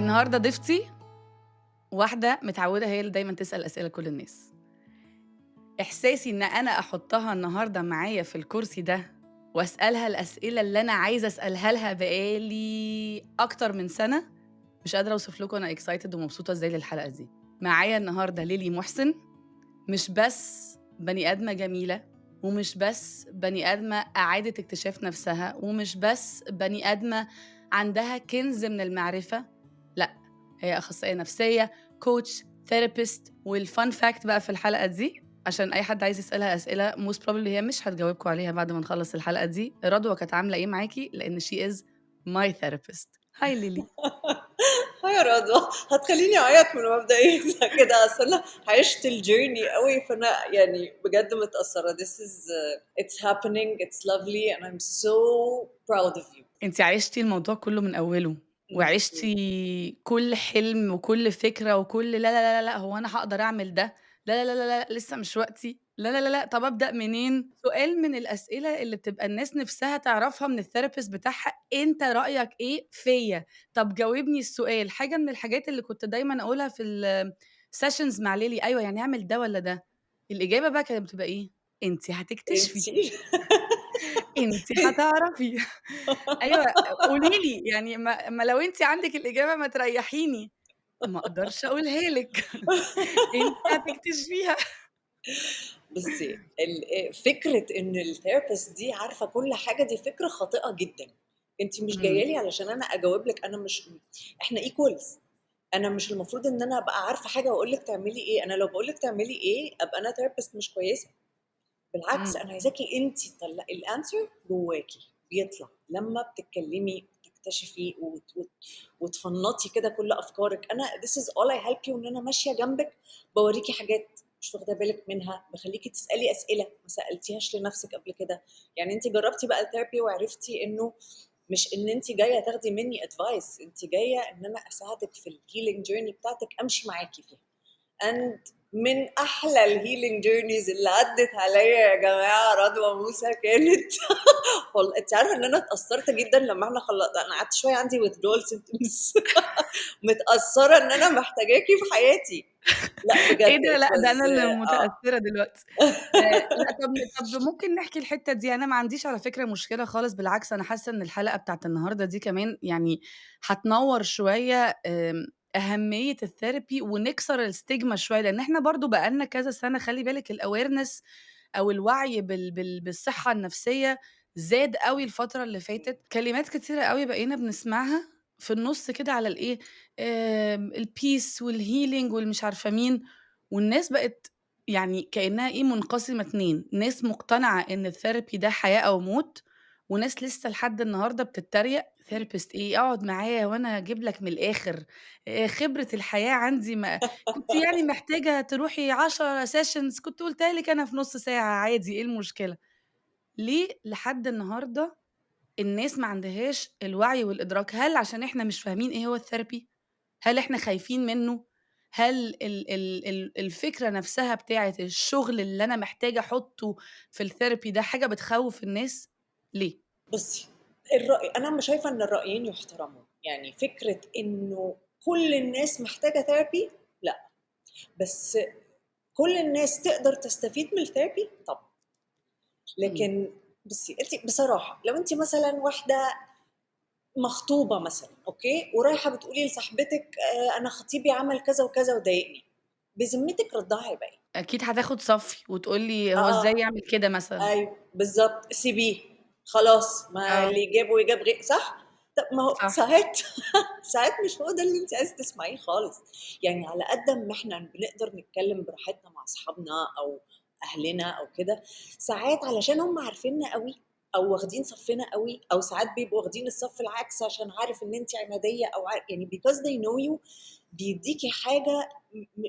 النهارده ضيفتي واحدة متعودة هي اللي دايمًا تسأل أسئلة كل الناس. إحساسي إن أنا أحطها النهارده معايا في الكرسي ده وأسألها الأسئلة اللي أنا عايزة أسألها لها بقى لي أكتر من سنة، مش قادرة أوصف لكم أنا excited ومبسوطة إزاي للحلقة دي. معايا النهارده ليلي محسن، مش بس بني آدمة جميلة، ومش بس بني آدمة أعادة اكتشاف نفسها، ومش بس بني آدمة عندها كنز من المعرفة، لأ، هي أخصائية نفسية، coach، therapist، والfun fact بقى في الحلقة دي عشان أي حد عايز يسألها أسئلة most probably هي مش هتجاوبكم عليها بعد ما نخلص الحلقة دي، رضوى كانت عاملة إيه معاكِ؟ لإن she is my therapist. هاي ليلي. هاي يا رضوى، هتخليني اعيط من مبدئيا كده. اصل انا عشت الجيرني قوي، فانا يعني بجد متاثره. This is it's happening, it's lovely and I'm so proud of you. أنتِ عِشتِ الموضوع كلّه من أوّله، وعِشتِ كل حلم وكل فكرة وكل لا، لا، لا، لا، لأ، هو أنا هاقدر أعمل ده، لا، لا، لا، لا، لأ، لسه مش وقتي، لا، لا، لا، لأ، طَب أبدأ منين؟ سؤال من الأسئلة اللي بتبقى الناس نِفْسها تعرفها من الtherapist بتاعها، أنت رأيك إيه فيّا؟ طَب جاوبني السؤال. حاجة من الحاجات اللي كنت دايمًا أقولها في الsessions مع ليلي، أيوه يعني أعمل ده والّا ده؟ الإجابة بقى كانت بتبقى إيه؟ أنتِ هتكتشفي، انتي أنتِ هتعرفي. أيوه، قولي لي، يعني ما لو أنتِ عندِك الإجابة ما تريّحيني، ما أقدرش أقولها لِك. أنتِ هتكتشفيها. بصي فكره ان الثيرابيست دي عارفه كل حاجه، دي فكره خاطئه جدا. انت مش جايه إمم، لي علشان انا اجاوب لك، انا مش، احنا ايكوالز. انا مش المفروض ان انا ابقى عارفه حاجه واقول لك تعملي ايه. انا لو بقول لك تعملي ايه ابقى انا ثيرابيست مش كويسه. بالعكس، إمم، انا عايزاكي انت تطلعي الانسر جواكي، بيطلع لما بتتكلمي وتكتشفي وتفنطي كده كل افكارك. انا this is all I help you، ان انا ماشيه جنبك بوريكي حاجات مش واخده بالك منها، بخليكي تسالي اسئله ما سالتيهاش لنفسك قبل كده. يعني انت جربتي بقى الثيرابي وعرفتي انه مش ان انت جايه تاخدي مني ادفايس، انت جايه ان انا اساعدك في الهيلينج جيرني بتاعتك، امشي معاكي فيها. and من احلى الهيلينج جيرنيز اللي عدت عليا يا جماعه رضوى موسى كانت والله انت عارفه ان انا اتاثرت جدا لما احنا انا قعدت شويه عندي withdrawal symptoms متاثره ان انا محتاجاكي في حياتي. لا إيه بجد ده؟ it لأ، ده was أنا اللي متأثّرة دلوقتي. لأ، طَب ممكن نحكي الحتّة دي، أنا ما عنديش على فكرة مشكلة خالص، بالعكس أنا حاسة إن الحلقة بتاعة النهارده دي كمان يعني هتنوّر شوية أهمية الtherapy ونكسر الstigma شوية، لإن إحنا برضه بقى لنا كذا سَنة خلّي بالِك الawareness أو الوعي بالصحة النفسية زاد أوي الفترة اللي فاتت، كلمات كتيرة أوي بقينا بنسمعها في النُص كده على الإيه، الpeace والhealing والمش عارفة مين، والناس بقت يعني كإنها إيه منقسمة 2، ناس مقتنعة إن الtherapy ده حياة أو موت، وناس لسه لحد النهارده بتتريق therapist إيه، اقعد معايا وأنا هاجيب لك من الآخر، خبرة الحياة عندي ما كنتِ يعني محتاجة تروحي 10 sessions كنت قُلتها لِك أنا في نُص ساعة عادي، إيه المشكلة؟ ليه لحد النهارده الناس ما عندهاش الوعي والإدراك؟ هل عشان إحنا مش فاهمين إيه هو الtherapy؟ هل إحنا خايفين منّه؟ هل الفكرة نفسها بتاعة الشغل اللي أنا محتاجة أحُطّه في الtherapy ده حاجة بتخوّف الناس؟ ليه؟ بصي، الرأي انا مش شايفه ان الرأيين يحترموا. يعني فكره انه كل الناس محتاجه ثيرابي، لا، بس كل الناس تقدر تستفيد من الثيرابي طبعا. إمم، لكن بصي، انت بصراحه لو انت مثلا واحده مخطوبه مثلا، اوكي، ورايحه بتقولي لصاحبتك انا خطيبي عمل كذا وكذا وضايقني، بذمتك ردها هيبقى ايه؟ أكيد هتاخد صفّي وتقول لي هو إزاي اه، يعمل كده مثلًا. ايوه بالظبط، سيبيه خلاص، ما آه، اللي جابه يجاب غير، صح؟ طب ما هو صح، ساعات ساعات مش هو ده اللي انت عايز تسمعيه خالص. يعني على قد ما احنا بنقدر نتكلم براحتنا مع اصحابنا او اهلنا او كده، ساعات علشان هم عارفيننا قوي او واخدين صفنا قوي، او ساعات بيبقوا واخدين الصف العكس عشان عارف ان انت عناديه او يعني because they know you، بيديكي حاجه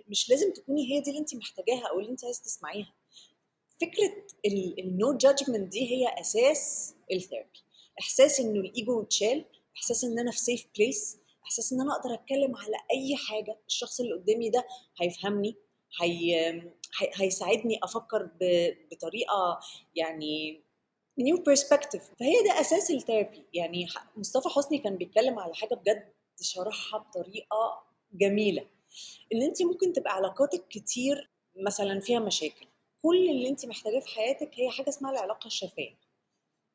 مش لازم تكوني هي دي اللي انت محتاجاها او اللي انت عايز تسمعيها. فكره النو جادجمنت دي هي اساس الثيرابي. احساس انه الايجو اتشال، احساس ان انا في سيف بليس، احساس ان انا اقدر اتكلم على اي حاجه، الشخص اللي قدامي ده هيفهمني، هيساعدني افكر بطريقه يعني نيو بيرسبكتيف. فهي ده اساس الثيرابي. يعني مصطفى حسني كان بيتكلم على حاجه بجد شرحها بطريقة جميلة، إن أنتِ ممكن تبقى علاقاتِك كتير مثلًا فيها مشاكل، كل اللي أنتِ محتاجاه في حياتِك هي حاجة اسمها العلاقة الشفافة،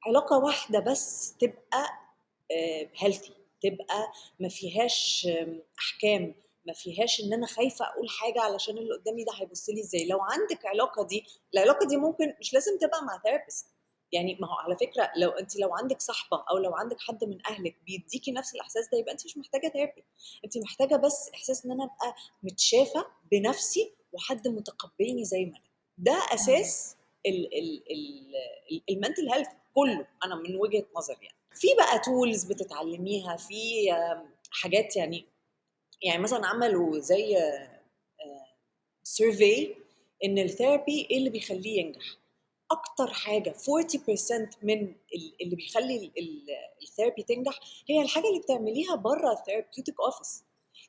علاقة واحدة بس تبقى healthy، تبقى ما فيهاش أحكام، ما فيهاش إن أنا خايفة أقول حاجة علشان اللي قدامي ده هيبُص لي إزاي. لو عندِك العلاقة دي ممكن مش لازم تبقى مع therapist، يعني ما هو على فكرة لو عندِك صاحبة أو لو عندِك حد من أهلِك بيدّيكِ نفس الإحساس ده، يبقى أنتِ مش محتاجة therapy، أنتِ محتاجة بس إحساس إن أنا أبقى متشافة بنفسي وحد متقبّلني زي ما أنا. ده إمم. أساس الmental health كُلّه، أنا من وجهة نظري يعني. في بقى tools بتتعلميها، في حاجات يعني مثلًا عملوا زي survey إن الtherapy إيه اللي بيخلّيه ينجح. أكتر حاجة 40% من اللي بيخلّي الtherapy تنجح هي الحاجة اللي بتعمليها برّه الtherapeutic office.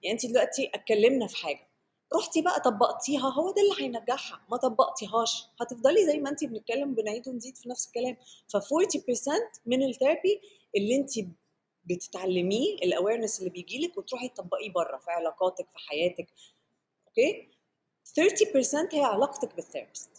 يعني أنتِ دلوقتي اتكلمنا في حاجة، رُحتِ بقى طبّقتيها، هو ده اللي هينجحها، ما طبّقتيهاش هتفضلي زي ما أنتِ بنتكلم بنعيد ونزيد في نفس الكلام. ف40% من الtherapy اللي أنتِ بتتعلميه الawareness اللي بييجي لِك وتروحي تطبّقيه برّه في علاقاتِك، في حياتِك، أوكي؟ 30% هي علاقتِك بالtherapist.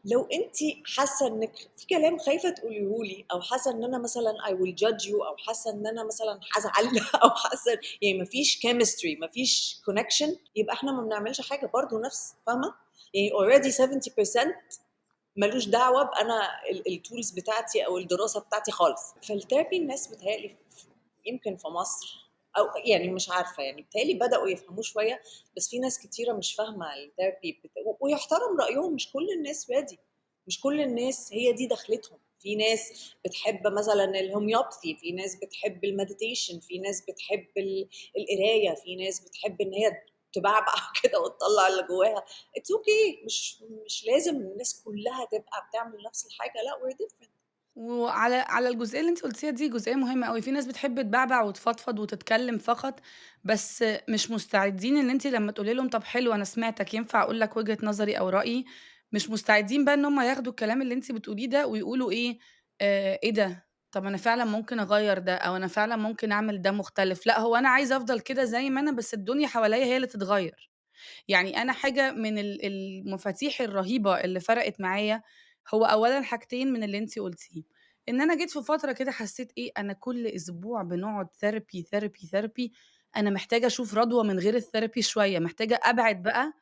لو أنتِ حاسة إنِّك في كلام خايفة تقوليه لي أو حاسة إن أنا مثلًا I will judge you أو حاسة إن أنا مثلًا هازعل أو حاسة يعني ما فيش chemistry، ما فيش connection، يبقى إحنا ما بنعملش حاجة برضه نفس، فاهمة؟ يعني already 70% مالوش دعوة بأنا الtools بتاعتي أو الدراسة بتاعتي خالص. فالtherapy الناس بيتهيأ لي يمكن في مصر أو يعني مش عارفة، يعني بيتهيأ لي بدأوا يفهموه شوية، بس في ناس كتيرة مش فاهمة الtherapy ويحترم رأيهم، مش كل الناس ready، مش كل الناس هي دي دخلتهم. في ناس بتحب مثلًا الهوميوباثي، في ناس بتحب الmeditation، في ناس بتحب القراية، في ناس بتحب إن هي تبعبع كده وتطلّع اللي جواها. It's okay، مش لازم الناس كلها تبقى بتعمل نفس الحاجة، لأ we're different. على الجزئية اللي أنتِ قُلتيها دي جزئية مهمة أوي، في ناس بتحب تبعبع وتفضفض وتتكلم فقط، بس مش مستعدين إن أنتِ لمّا تقولي لهم طب حلو أنا سمعتك ينفع أقول لك وجهة نظري أو رأيي، مش مستعدين بقى إن هم ياخدوا الكلام اللي أنتِ بتقوليه ده ويقولوا إيه، إيه ده! طب أنا فعلًا ممكن أغيّر ده، أو أنا فعلًا ممكن أعمل ده مختلف، لأ هو أنا عايزة أفضل كده زي ما أنا بس الدنيا حواليّا هي اللي تتغيّر. يعني أنا حاجة من المفاتيح الرهيبة اللي فرقت معايا، هو أولًا حاجتين من اللي أنتِ قُلتيه، إن أنا جيت في فترة كده حسّيت إيه، أنا كل أسبوع بنقعد therapy، therapy، therapy، أنا محتاجة أشوف رضوى من غير الtherapy شوية، محتاجة أبعد بقى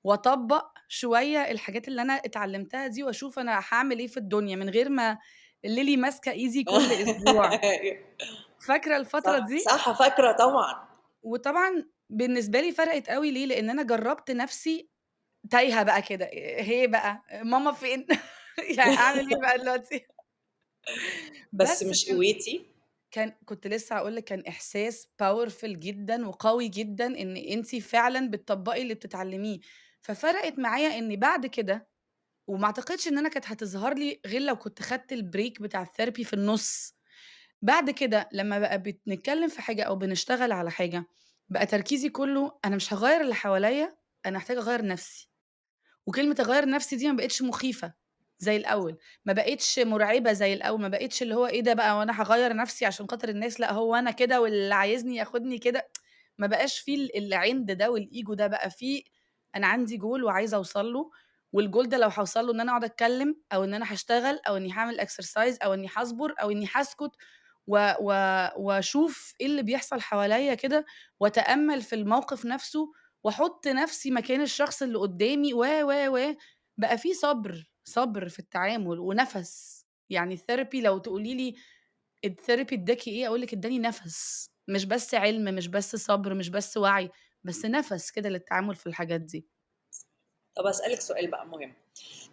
وأطبّق شوية الحاجات اللي أنا اتعلمتها دي وأشوف أنا هاعمل إيه في الدنيا من غير ما ليلي ماسكة إيزي كل أسبوع، فاكرة الفترة صح، دي؟ صح، فاكرة طبعًا. وطبعًا بالنسبة لي فرقت أوي ليه، لإن أنا جرّبت نَفْسي تايهة بقى كده، هي بقى ماما فين؟ يعني أعمل إيه بقى دلوقتي؟ بس بس مش قويتِ. كنت لسه هاقول لِك كان إحساس powerful جدًا وقوي جدًا إن أنتِ فعلًا بتطبّقي اللي بتتعلميه، ففرقت معايا إن بعد كده وما أعتقدش إن أنا كانت هتظهر لي غير لو كنت خدت الbreak بتاع الtherapy في النُص، بعد كده لمّا بقى بنتكلم في حاجة أو بنشتغل على حاجة، بقى تركيزي كلّه أنا مش هاغيّر اللي حواليّا، أنا محتاجة أغيّر نَفْسي. وكلمة أغيّر نَفْسي دي ما بقِتش مخيفة زي الأول، ما بقِتش مرعبة زي الأول، ما بقِتش اللي هو إيه ده بقى هو أنا هاغيّر نَفْسي عشان خاطر الناس، لأ هو أنا كده واللي عايزني ياخدني كده، ما بقاش في العِند ده والego ده، بقى في أنا عندي goal وعايزة أوصل له، والgoal ده لو هاوصل له إن أنا أقعد أتكلّم أو إن أنا هاشتغل أو إنّي هاعمل exercise أو إنّي هاصبر أو إنّي هاسكت و و وأشوف إيه اللي بيحصل حواليّا كده وأتأمّل في الموقف نَفْسه وأحُط نَفْسي مكان الشخص اللي قُدّامي بقى في صبر، صبر في التعامل ونَفَس، يعني الtherapy لو تقولي لي الtherapy ادّاكِ إيه، أقول لِك ادّاني نَفَس، مش بس علم، مش بس صبر، مش بس وعي، بس نَفَس كده للتعامل في الحاجات دي. طب أسألِك سؤال بقى مهم،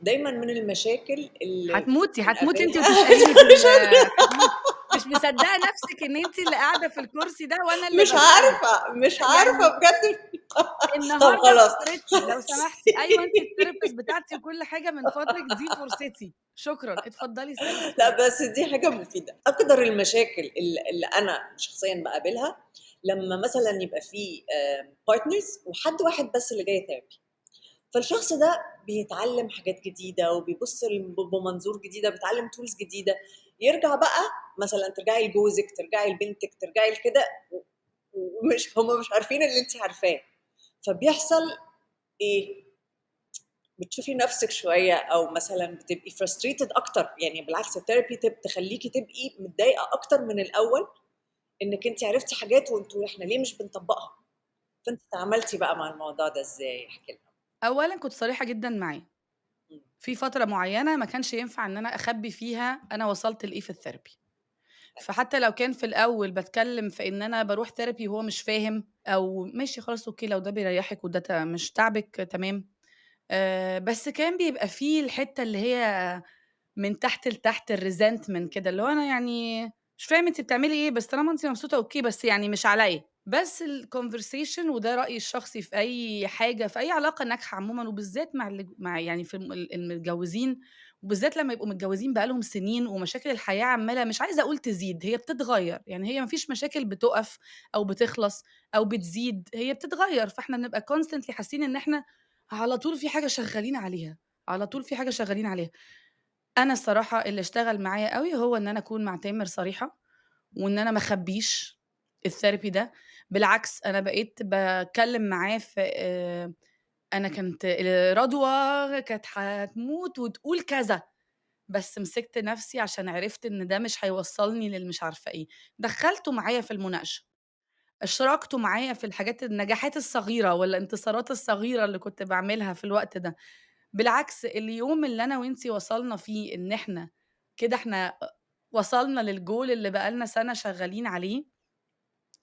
دايمًا من المشاكل اللي هتموتي أنتِ بنقابلها وتسأليني في مش قادرة هتموتي، مش مصدّقة نَفْسِك إن أنتِ اللي قاعدة في الكرسي ده وأنا اللي مش باسألِك، عارفة، مش يعني عارفة بجد. طب النهارده خلاص. فترتي لو سمحتِ، أيوه أنتِ الtherapist بتاعتي وكل حاجة، من فضلِك دي فرصتي، شكرًا، اتفضلي اسألي السؤال. لأ، بس دي حاجة مفيدة. أكتر المشاكل اللي أنا شخصيًا باقابلها لمّا مثلًا يبقى في partners وحد واحد بس اللي جاي therapy، فالشخص ده بيتعلم حاجات جديدة وبيبُص بمنظور جديدة، بيتعلم tools جديدة، يرجع بقى مثلًا ترجعي لجوزِك، ترجعي لبنتِك، ترجعي لكده ومش هم مش عارفين اللي أنتِ عارفاه، فبيحصل إيه، بتشوفي نفسِك شوية أو مثلًا بتبقي frustrated أكتر، يعني بالعكس الtherapy تخلّيكِ تبقي متضايقة أكتر من الأول، إنِّك أنتِ عرفتِ حاجات وأنتم إحنا ليه مش بنطبّقها؟ فأنتِ تعاملتِ بقى مع الموضوع ده إزاي؟ احكي لنا. أولًا كنت صريحة جدًا معاه، إمم، في فترة معيّنة ما كانش ينفع إن أنا أخبّي فيها أنا وصلت لإيه في الtherapy. حلو، فحتى لو كان في الأول باتكلّم في إن أنا باروح therapy وهو مش فاهم أو ماشي خلاص أوكي لو ده بيريّحِك وده مش تاعبِك تمام، بس كان بيبقى في الحتّة اللي هي من تحت لتحت الresentment كده، اللي هو أنا يعني مش فاهم أنتِ بتعملي إيه، بس طالما أنتِ مبسوطة أوكي، بس يعني مش عليّا. بس الconversation وده رأيي الشخصي في أي حاجة، في أي علاقة ناجحة عمومًا وبالذات مع يعني في المتجوّزين، وبالذات لمّا يبقوا متجوّزين بقى لهم سنين ومشاكل الحياة عمّالة مش عايزة أقول تزيد، هي بتتغيّر، يعني هي ما فيش مشاكل بتُقف أو بتخلص أو بتزيد، هي بتتغيّر، فإحنا بنبقى constantly حاسين إن إحنا على طول في حاجة شغّالين عليها، على طول في حاجة شغّالين عليها. أنا الصراحة اللي اشتغل معايا أوي هو إن أنا أكون مع تامر صريحة، وإن أنا ما اخبّيش الtherapy ده، بالعكس أنا بقيت باتكلّم معاه في أنا كانت رضوى كانت هتموت وتقول كذا، بس مسكت نَفْسي عشان عرفت إن ده مش هيوصّلني للمش عارفة إيه، دخّلته معايا في المناقشة، أشركته معايا في النجاحات الصغيرة والانتصارات الصغيرة اللي كنت باعملها في الوقت ده. بالعكس اليوم اللي أنا وأنتِ وصلنا فيه إن إحنا كده إحنا وصلنا للgoal اللي بقى لنا سَنة شغالين عليه،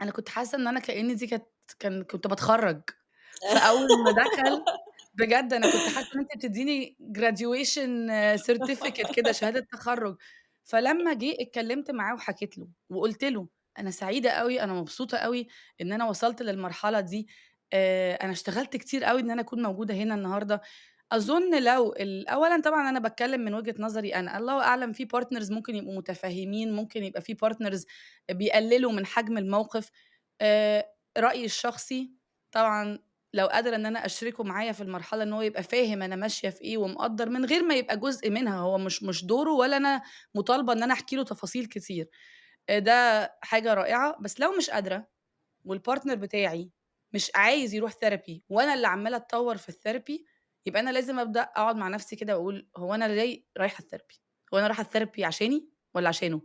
أنا كنت حاسة إن أنا كإن دي كنت باتخرّج، فأول ما دخل بجد أنا كنت حاسة إن أنتِ بتدّيني graduation certificate كده شهادة تخرُّج، فلمّا جه اتكلمت معاه وحكيت له، وقُلت له: "أنا سعيدة أوي، أنا مبسوطة أوي إن أنا وصلت للمرحلة دي، أنا اشتغلت كتير أوي إن أنا أكون موجودة هنا النهارده." أظن لو أولًا طبعًا أنا باتكلم من وجهة نظري أنا، الله أعلم في partners ممكن يبقوا متفهمين، ممكن يبقى في partners بيقللوا من حجم الموقف، رأيي الشخصي طبعًا لو قادرة إن أنا أشركه معايا في المرحلة إن هو يبقى فاهم أنا ماشية في إيه ومقدّر من غير ما يبقى جزء منها، هو مش دوره ولا أنا مطالبة إن أنا أحكي له تفاصيل كتير، ده حاجة رائعة، بس لو مش قادرة والpartner بتاعي مش عايز يروح therapy وأنا اللي عمّالة أتطوّر في الtherapy، يبقى أنا لازم أبدأ أقعد مع نفسي كده وأقول هو أنا ليه رايحة الtherapy؟ هو أنا رايحة الtherapy عشاني والّا عشانه؟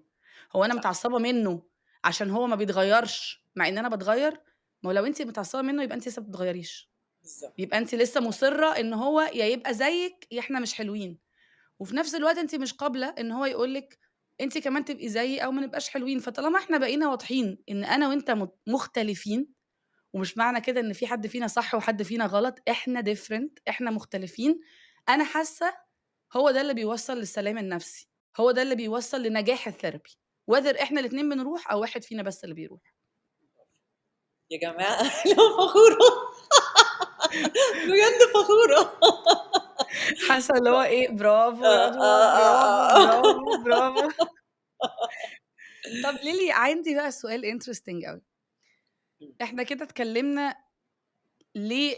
هو أنا صح، متعصبة منه عشان هو ما بيتغيّرش مع إن أنا باتغيّر؟ ما هو لو أنتِ متعصبة منه يبقى أنتِ لسه ما بتتغيّريش. بالضبط، يبقى أنتِ لسه مُصِرّة إن هو يا يبقى زيِّك يا إحنا مش حلوين، وفي نفس الوقت أنتِ مش قابلة إن هو يقول لِك أنتِ كمان تبقي زيي أو ما نبقاش حلوين، فطالما إحنا بقينا واضحين إن أنا وأنت مختلفين، ومش معنى كده إن في حد فينا صح وحد فينا غلط، إحنا different إحنا مختلفين، أنا حاسة هو ده اللي بيوصّل للسلام النفسي، هو ده اللي بيوصّل لنجاح الtherapy whether إحنا الاتنين بنروح أو واحد فينا بس اللي بيروح. يا جماعة أنا فخورة، بجد فخورة. حاسة اللي هو إيه برافو رضوى، آه، برافو، آه. برافو، برافو. طب ليلي عندي بقى سؤال interesting أوي، إمم، إحنا كده اتكلمنا ليه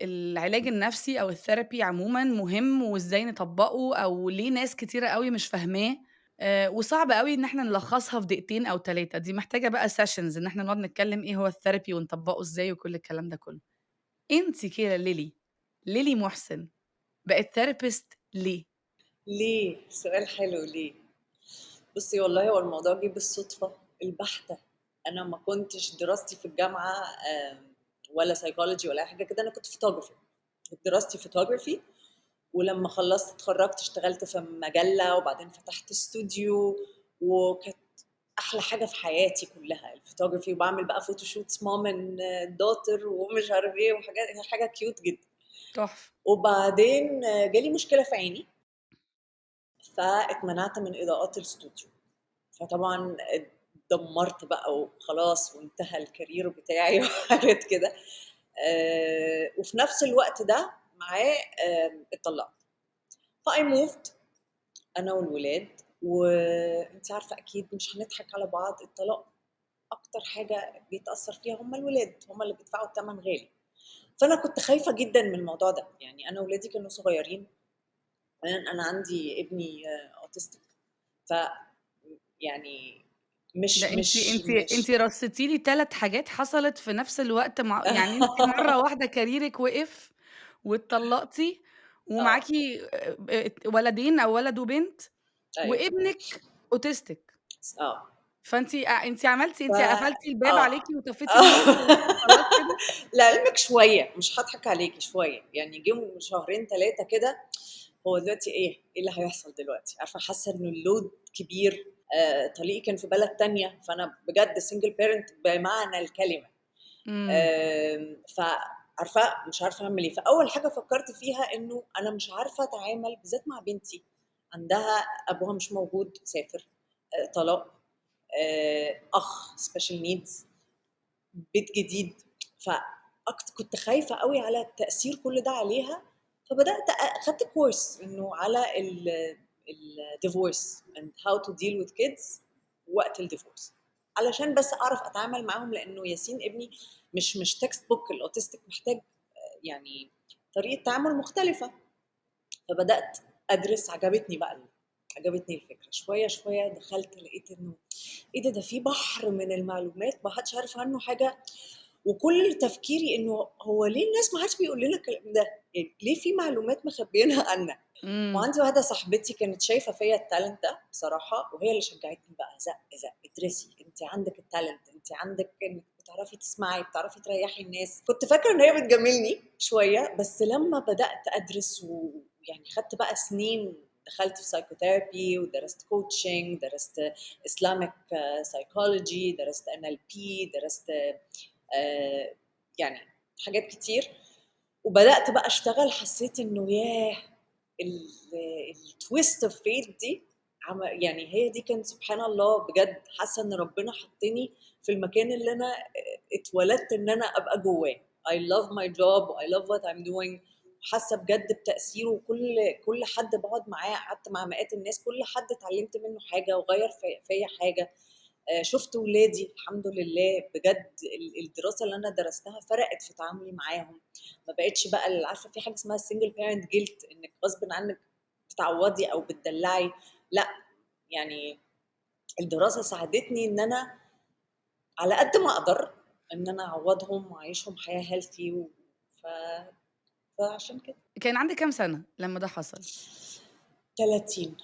العلاج النفسي أو الtherapy عمومًا مهم وإزاي نطبّقه أو ليه ناس كتيرة أوي مش فاهماه، وصعب أوي إن إحنا نلخّصها في دقيقتين أو 3 دي محتاجة بقى sessions إن إحنا نقعد نتكلم إيه هو الtherapy ونطبّقه إزاي وكل الكلام ده كله. أنتِ كده ليلي محسن بقت therapist ليه؟ ليه؟ سؤال حلو ليه؟ بُصّي والله هو الموضوع جِه بالصدفة البحتة، أنا ما كنتش دراستي في الجامعة ولا psychology ولا أي حاجة كده، أنا كنت photographer، كانت دراستي photography ولمّا خلّصت اتخرّجت اشتغلت في مجلة وبعدين فتحت استوديو وكانت أحلى حاجة في حياتي كلّها الphotography وباعمل بقى photoshoots mom and daughter ومش عارف إيه حاجة cute جدًا. تحفة. وبعدين جالي مشكلة في عيني، فاتمنعت من إضاءات الإستوديو، فطبعًا اتدمرت بقى وخلاص وانتهى الcareer بتاعي وحاجات كده، وفي نفس الوقت ده معاه اتطلّقت، فI moved أنا والولاد، وأنتِ عارفة أكيد مش هنضحك على بعض، الطلاق أكتر حاجة بيتأثّر فيها هُم الولاد، هُم اللي بيدفعوا التمن غالي، فأنا كنت خايفة جدًا من الموضوع ده، يعني أنا ولادي كانوا صغيّرين، وبعدين أنا عندي ابني autistic ف يعني مش ده أنتِ مش أنتِ مش أنتِ رصيتِ لي 3 حاجات حصلت في نفس الوقت يعني أنتِ مرّة واحدة كاريرِك وقف واتطلّقتِ ومعاكِ آه، ولدين أو ولد وبنت أيوه، وابنِك autistic. آه. فأنتِ أنتِ عملتِ ف أنتِ قفلتِ الباب آه. عليكِ وطفيتِ النور آه. وخلاص كده؟ لعلمِك شوية، مش هاضحك عليكِ شوية، يعني جِم شهرين 3 كده، هو دلوقتي إيه اللي هيحصل دلوقتي؟ عارفة حاسة إنه الload كبير، طليقي كان في بلد تانية، فأنا بجد single parent بمعنى الكلمة. إمم، فعارفة مش عارفة أعمل إيه، فأول حاجة فكّرت فيها إنه أنا مش عارفة أتعامل بالذات مع بنتي، عندها أبوها مش موجود سافر، طلاق، أخ special needs، بيت جديد، كنت خايفة أوي على تأثير كل ده عليها، فبدأت خدت course إنه على الdivorce and how to deal with kids وقت الdivorce، علشان بس أعرف أتعامل معاهم، لإنه ياسين ابني مش text book الautistic محتاج يعني طريقة تعامل مختلفة، فبدأت أدرس، عجبتني الفكرة، شوية، شوية دخلت لقيت إنه إيه ده في بحر من المعلومات ما حدش عارف عنه حاجة، وكل تفكيري إنه هو ليه الناس ما حدش بيقول لنا الكلام ده؟ يعني ليه في معلومات مخبيينها عنا؟ إمم. وعندي واحدة صاحبتي كانت شايفة فيّا الtalent ده بصراحة، وهي اللي شجعتني بقى زق، ادرسي، أنتِ عندِك الtalent، أنتِ عندِك إنِّك بتعرفي تسمعي، بتعرفي تريّحي الناس. كنت فاكرة إن هي بتجاملني شوية، بس لمّا بدأت أدرس ويعني خدت بقى سنين، دخلت في psychotherapy ودرست coaching، درست Islamic psychology، درست NLP، درست يعني حاجات كتير، وبدأت بقى أشتغل، حسيت إنه ياه! ال الtwist of fate دي يعني هي دي كانت سبحان الله بجد، حاسة إن ربنا حطّني في المكان اللي أنا اتولدت إن أنا أبقى جواه. I love my job وI love what I'm doing، وحاسة بجد بتأثيره، وكل حد باقعد معاه، قعدت مع مئات الناس، كل حد اتعلمت منه حاجة وغيّر فيّا حاجة. شُفت ولادي الحمد لله بجد، الدراسة اللي أنا درستها فرقت في تعاملي معاهم، ما بقيتش بقى عارفة في حاجة اسمها single parent guilt، إنِّك غصبٍ عنِّك بتعوّضي أو بتدلّعي، لأ، يعني الدراسة ساعدتني إن أنا على قد ما أقدر إن أنا أعوّضهم وأعيشهم حياة healthy ف فعشان كده. كان عندِك كام سَنة لمّا ده حصل؟ 30،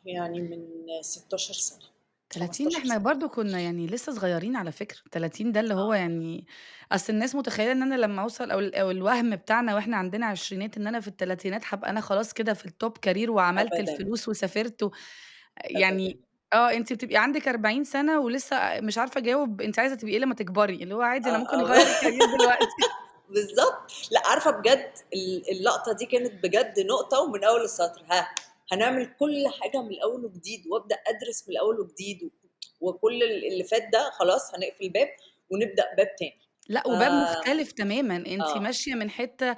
يعني من 16 سَنة، 30 15 إحنا سَنة. برضه كنا يعني لسه صغيّرين على فكرة، 30 ده اللي هو آه، يعني أصل الناس متخيّلة إن أنا لمّا أوصل أو الوهْم بتاعنا وإحنا عندنا عشرينات إن أنا في التلاتينات هابقى أنا خلاص كده في الtop career وعملت أبدًا، الفلوس وسافرت أبدًا. يعني أنتِ بتبقي عندِك 40 سَنة ولسه مش عارفة أجاوب أنتِ عايزة تبقي إيه لمّا تكبري، اللي هو عادي أنا ممكن آه. أغيّر الcareer دلوقتي. بالضبط. لأ عارفة بجد اللقطة دي كانت بجد نقطة ومن أول السطر، هنعمل كل حاجة من الأول وجديد، وأبدأ أدرس من الأول وجديد، وكل اللي فات ده خلاص هنقفل باب ونبدأ باب تاني. لأ، ف وباب مختلف تمامًا، أنتِ آه، ماشية من حتّة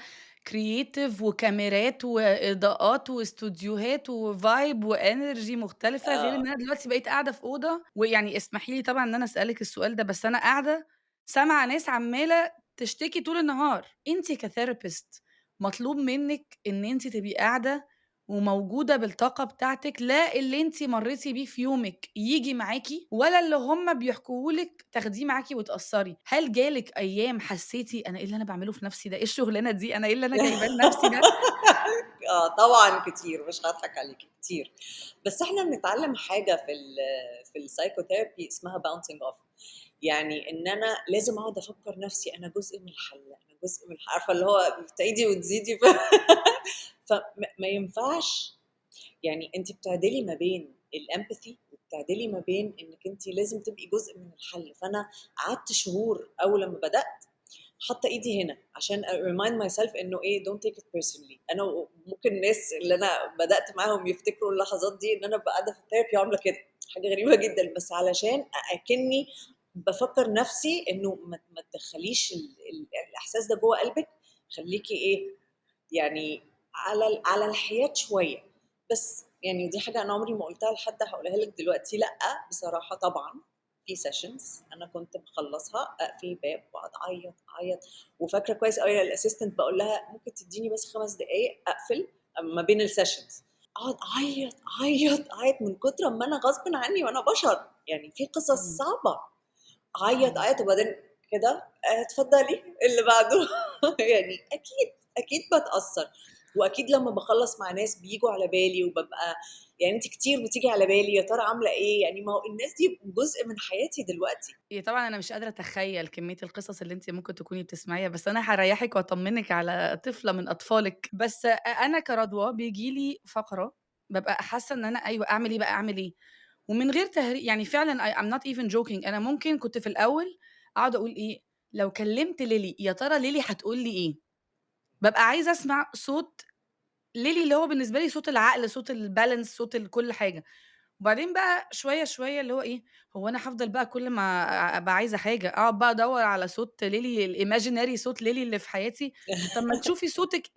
creative وكاميرات وإضاءات واستوديوهات وvibe وenergy مختلفة، غير إن آه، أنا دلوقتي بقيت قاعدة في أوضة ويعني اسمحي لي طبعًا إن أنا أسألِك السؤال ده، بس أنا قاعدة سامعة ناس عمّالة تشتكي طول النهار، أنتِ كtherapist مطلوب منِّك إن أنتِ تبقي قاعدة وموجودة بالطاقة بتاعتِك، لا اللي أنتِ مرّيتِ بيه في يومِك ييجي معاكِ، ولا اللي هُم بيحكوه لِك تاخديه معاكِ وتأثّري. هل جالِك أيام حسّيتِ أنا إيه اللي أنا باعمله في نفسي ده، إيه الشغلانة دي، أنا إيه اللي أنا جايباه لنفسي ده؟ طبعًا كتير، مش هاضحك عليكِ كتير. بس إحنا بنتعلم حاجة في الpsychotherapy اسمها bouncing off، يعني إن أنا لازم أقعد أفكّر نفسي أنا جزء من الحل، أنا جزء من عارفة اللي هو بتعيدي وتزيدي ما ينفعش، يعني أنتِ بتعدلي ما بين الempathy وبتعدلي ما بين إنِّك أنتِ لازم تبقي جزء من الحل، فأنا قعدت شهور أول لمّا بدأت حاطة إيدي هنا عشان remind myself إنه إيه don't take it personally، أنا ممكن الناس اللي أنا بدأت معاهم يفتكروا اللحظات دي إن أنا أبقى قاعدة في الtherapy وعاملة كده، حاجة غريبة جدًا، بس علشان أكني بافكّر نفسي إنه ما تدخّليش الإحساس ده جوّه قلبِك، خلّيكِ إيه، يعني على الحياد شوية، بس يعني دي حاجة أنا عمري ما قُلتها لحد هاقولها لِك دلوقتي، لأ بصراحة طبعًا في sessions أنا كنت باخلّصها أقفل الباب وأقعد أعيّط، أعيّط، وفاكرة كويس أوي الassistant باقول لها: "ممكن تدّيني بس 5 دقايق أقفل ما بين الsessions." أقعد أعيّط، أعيّط، أعيّط من كتر أمّا أنا غصبٍ عني، ما أنا بشر، يعني في قصص إمم، صعبة، أعيّط، إمم. أعيّط وبعدين كده اتفضلي اللي بعده يعني أكيد باتأثّر، وأكيد لمّا باخلّص مع ناس بييجوا على بالي وبابقى يعني أنتِ كتير بتيجي على بالي، يا ترى عاملة إيه؟ يعني ما هو الناس دي جزء من حياتي دلوقتي. هي طبعًا أنا مش قادرة أتخيّل كمية القصص اللي أنتِ ممكن تكوني بتسمعيها، بس أنا هاريّحِك وأطمّنِك على طفلة من أطفالِك، بس أنا كرضوى بييجي لي فقرة بابقى حاسة إن أنا أيوه أعمل إيه بقى، أعمل إيه؟ ومن غير يعني فعلًا I'm not even joking أنا ممكن كنت في الأول أقعد أقول إيه، لو كلّمت ليلي يا ترى ليلي هتقول لي إيه؟ بابقى عايزة أسمع صوت ليلي اللي هو بالنسبة لي صوت العقل، صوت الbalance، صوت كل حاجة. وبعدين بقى شوية، شوية اللي هو إيه، هو أنا هافضل بقى كل ما أبقى عايزة حاجة أقعد بقى أدوّر على صوت ليلي الimaginary صوت ليلي اللي في حياتي، طب ما تشوفي صوتِك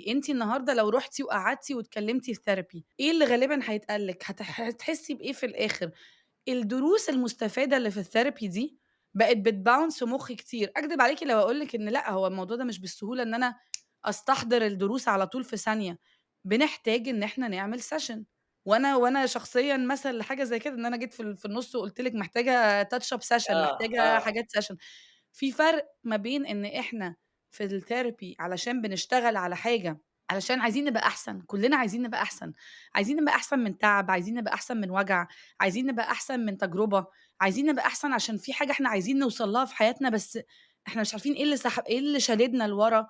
أنتِ النهارده لو رُحتِ وقعدتِ واتكلمتِ في therapy إيه اللي غالبًا هيتقال لِك؟ هتحسي بإيه في الآخر؟ الدروس المستفادة اللي في الtherapy دي بقت بتbounce في مُخّي كتير، أكدب عليكِ لو أقول لِك إن لأ، هو الموضوع ده مش بالسهولة إن أنا أستحضر الدروس على طول في ثانية، بنحتاج إن إحنا نعمل session وأنا شخصيًا مثل لحاجة زي كده، إن أنا جيت في النُص وقُلت لِك محتاجة touch up session محتاجة آه. حاجات session في فرق ما بين إن إحنا في الtherapy علشان بنشتغل على حاجة علشان عايزين نبقى أحسن، كلّنا عايزين نبقى أحسن، عايزين نبقى أحسن من تعب، عايزين نبقى أحسن من وجع، عايزين نبقى أحسن من تجربة، عايزين نبقى أحسن عشان في حاجة إحنا عايزين نوصل لها في حياتنا، بس إحنا مش عارفين إيه اللي شاددنا لورا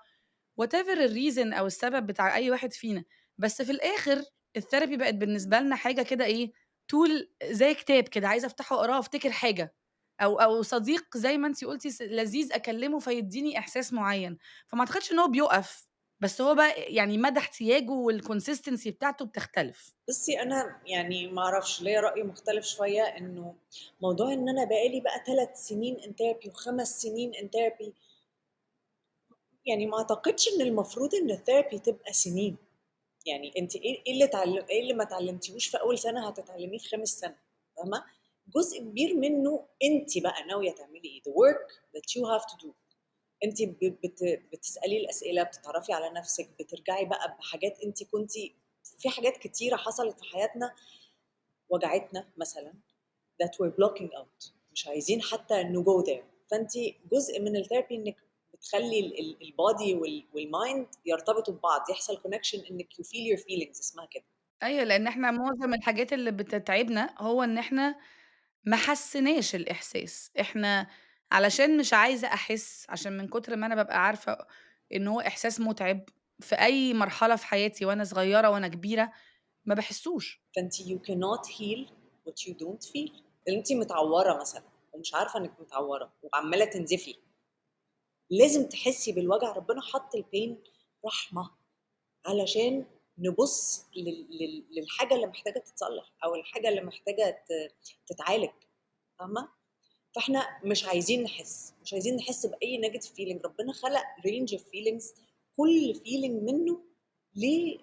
whatever الreason أو السبب بتاع أي واحد فينا، بس في الآخر الtherapy بقت بالنسبة لنا حاجة كده إيه، tool زي كتاب كده عايزة أفتحه أقراه أفتكر حاجة، أو صديق زي ما أنتِ قُلتِ لذيذ أكلمه فيدّيني إحساس معيّن، فما أعتقدش إن هو بيُقف، بس هو بقى يعني مدى احتياجه والconsistency بتاعته بتختلف. بُصّي، أنا يعني ما أعرفش، ليّا رأي مختلف شوية إنه موضوع إن أنا بقى لي بقى 3 سنين in therapy و5 سنين in therapy، يعني ما أعتقدش إن المفروض إن الtherapy تبقى سنين. يعني أنتِ إيه اللي ما اتعلمتيهوش في أول سنة هتتعلميه في خامس سنة، فاهمة؟ جزء كبير منه أنتِ بقى ناوية تعملي إيه، the work that you have to do. أنتِ ب بت بتسألي الأسئلة، بتتعرفي على نفسِك، بترجعي بقى بحاجات أنتِ كنتِ في حاجات كتيرة حصلت في حياتنا وجعتنا مثلًا that we're blocking out، مش عايزين حتى نgo there. فأنتِ جزء من الtherapy إنِّك بتخلّي الbody والmind يرتبطوا ببعض، يحصل connection إنِّك you feel your feelings اسمها كده. أيوه، لإن إحنا معظم الحاجات اللي بتتعبنا هو إن إحنا ما حسّيناش الإحساس، إحنا علشان مش عايزة أحس، عشان من كتر ما أنا بابقى عارفة إن هو إحساس مُتعب في أي مرحلة في حياتي وأنا صغيرة وأنا كبيرة، ما باحسّوش. فأنتِ you cannot heal what you don't feel. أنتِ متعوّرة مثلًا ومش عارفة إنِّك متعوّرة وعمّالة تنزفي، لازم تحسّي بالوجع، ربنا حَط الpain رحمة علشان نبُص للحاجة اللي محتاجة تتصلّح أو الحاجة اللي محتاجة تتعالج، فاهمة؟ فإحنا مش عايزين نحس، مش عايزين نحس بأي negative feeling. ربنا خلق range of feelings، كل feeling منّه ليه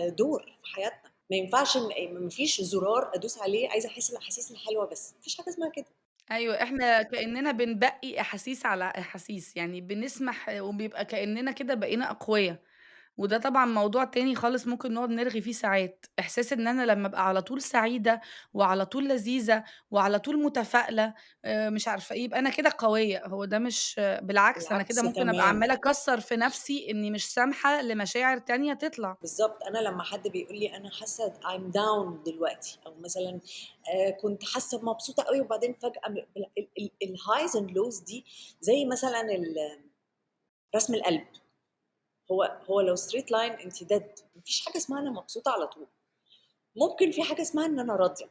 دور في حياتنا. ما ينفعش ما فيش زرار أدوس عليه عايزة أحس الأحاسيس الحلوة بس، ما فيش حاجة اسمها كده. أيوه، إحنا كإننا بنبقّي أحاسيس على أحاسيس، يعني بنسمح وبيبقى كإننا كده بقينا أقويا. وده طبعًا موضوع تاني خالص ممكن نقعد نرغي فيه ساعات، إحساس إن أنا لمّا أبقى على طول سعيدة وعلى طول لذيذة وعلى طول متفائلة مش عارفة إيه، يبقى أنا كده قوية، هو ده مش بالعكس أنا كده بالعكس ممكن أبقى تمامًا. عمّالة أكسّر في نَفْسي إني مش سامحة لمشاعر تانية تطلع. بالضبط، أنا لمّا حد بيقول لي أنا حاسة I'm down دلوقتي، أو مثلًا كنت حاسة مبسوطة أوي وبعدين فجأة بال الhighs and lows دي زي مثلًا رسم القلب، هو لو straight line أنتِ dead، ما فيش حاجة اسمها أنا مبسوطة على طول. ممكن في حاجة اسمها إن أنا راضية،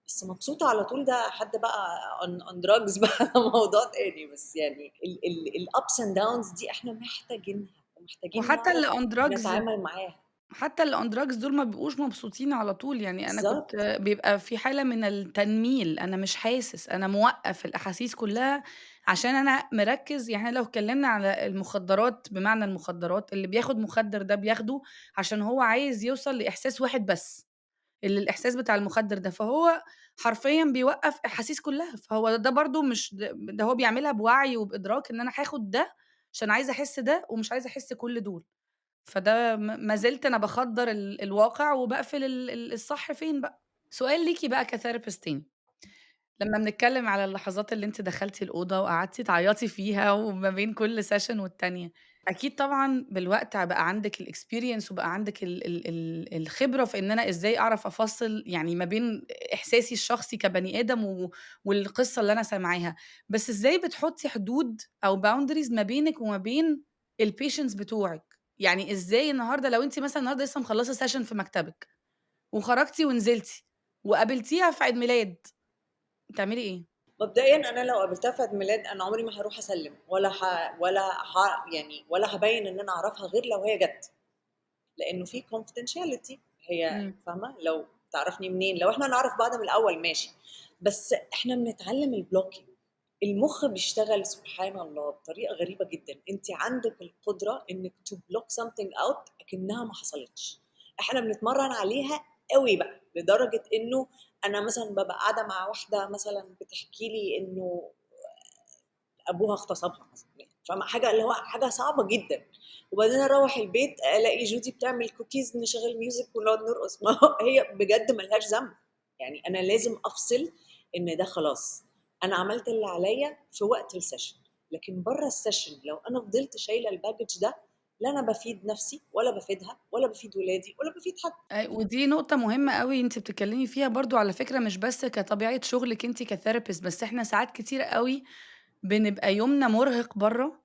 بس مبسوطة على طول ده حد بقى on drugs بقى ده موضوع تاني، بس يعني الups and downs دي إحنا محتاجينها ومحتاجين وحتى اللي نعرف on drugs نتعامل معاها. حتى اللي on drugs دول ما بيبقوش مبسوطين على طول، يعني أنا بالضبط. كنت بيبقى في حالة من التنميل، أنا مش حاسس، أنا موقّف الأحاسيس كلّها عشان أنا مركّز يعني إحنا لو اتكلّمنا على المخدرات بمعنى المخدرات، اللي بياخد مخدر ده بياخده عشان هو عايز يوصل لإحساس واحد بس، الإحساس بتاع المخدر ده، فهو حرفيًا بيوقّف أحاسيس كلّها، فهو ده برضه مش ده هو بيعملها بوعي وبإدراك إن أنا هاخد ده عشان عايزة أحس ده ومش عايزة أحس كل دول. فده ما زلت أنا باخدّر الواقع وباقفل الصح فين بقى. سؤال ليكِ بقى كtherapist تاني، لمّا بنتكلم على اللحظات اللي أنتِ دخلتِ الأوضة وقعدتِ تعيطي فيها وما بين كل session والتانية، أكيد طبعًا بالوقت بقى عندِك الexperience وبقى عندِك الخبرة في إن أنا إزاي أعرف أفصّل يعني ما بين إحساسي الشخصي كبني آدم والقصة اللي أنا سامعاها، بس إزاي بتحطّي حدود أو boundaries ما بينِك وما بين الpatients بتوعِك؟ يعني إزاي النهارده لو أنتِ مثلًا النهارده لسه مخلّصة session في مكتبِك وخرجتِ ونزلتِ وقابلتيها في عيد ميلاد، تعملي إيه؟ مبدئيًا أنا لو قابلتها في عيد ميلاد أنا عمري ما هاروح أسلِّم ولا هابيّن إن أنا أعرفها غير لو هي جات، لإنه في confidentiality هي إمم. فاهمة، لو تعرفني منين؟ لو إحنا نعرف بعض من الأول ماشي، بس إحنا بنتعلم الblocking. المُخ بيشتغل سبحان الله بطريقة غريبة جدًا، أنتِ عندِك القدرة إنِّك to block something out أكنها ما حصلتش، إحنا بنتمرّن عليها أوي بقى، لدرجة إنه أنا مثلًا بابقى قاعدة مع واحدة مثلًا بتحكي لي إنه أبوها اغتصبها مثلًا يعني، فاهمة، حاجة اللي هو حاجة صعبة جدًا، وبعدين أروّح البيت ألاقي جودي بتعمل cookies نشغّل music ونقعد نرقص، ما هو هي بجد ما لهاش ذنب، يعني أنا لازم أفصل إن ده خلاص، أنا عملت اللي عليَّ في وقت الsession، لكن برّه الsession لو أنا فضلت شايلة الbaggage ده، لا أنا بافيد نفسي ولا بافيدها ولا بافيد ولادي ولا بافيد حد. ودي نقطة مهمة أوي أنتِ بتتكلمي فيها برضه على فكرة مش بس كطبيعة شغلِك أنتِ كtherapist بس إحنا ساعات كتيرة أوي بنبقى يومنا مرهق برّه،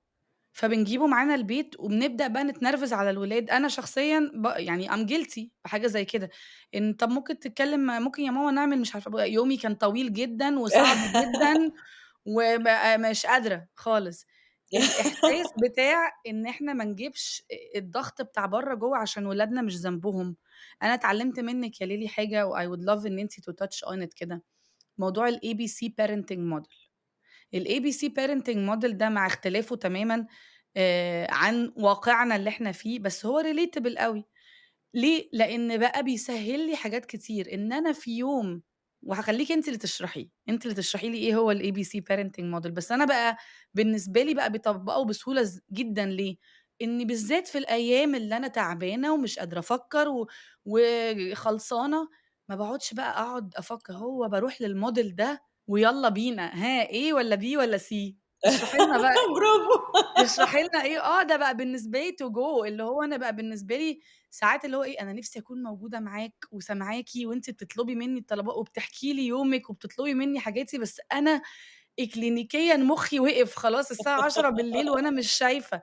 فبنجيبه معانا البيت وبنبدأ بقى نتنرفز على الولاد، أنا شخصيًا يعني I'm guilty بحاجة زي كده، إن طب ممكن ممكن يا ماما نعمل مش عارفة يومي كان طويل جدًا وصعب جدًا وبقى مش قادرة خالص. الإحساس بتاع إن إحنا ما نجيبش الضغط بتاع برّه جوّه عشان ولادنا مش ذنبهم. أنا اتعلمت منِّك يا ليلي حاجة وI would love إن أنتِ to touch on it كده، موضوع الABC parenting model. الABC parenting model ده مع اختلافه تمامًا عن واقعنا اللي إحنا فيه، بس هو relatable أوي. ليه؟ لإن بقى بيسهّل لي حاجات كتير، إن أنا في يوم وهاخلّيكِ أنتِ اللي تشرحيه، أنتِ اللي تشرحي لي إيه هو الABC parenting model، بس أنا بقى بالنسبة لي بقى باطبّقه بسهولة جدًا ليه؟ إن بالذات في الأيام اللي أنا تعبانة ومش قادرة أفكّر وخلصانة، ما باقعدش بقى أقعد أفكّر، هو باروح للmodel ده ويالّا بينا، ها A والّا B والّا C؟ اشرحي لنا بقى برافو. اشرحي لنا إيه ده بقى بالنسبة لي to go اللي هو أنا بقى بالنسبة لي ساعات اللي هو إيه، أنا نِفْسي أكون موجودة معاك وسامعاكِ وأنتِ بتطلبي منّي الطلبات وبتحكي لي يومِك وبتطلبي منّي حاجاتي، بس أنا إكلينيكيًا مُخّي وقف خلاص الساعة 22:00 وأنا مش شايفة،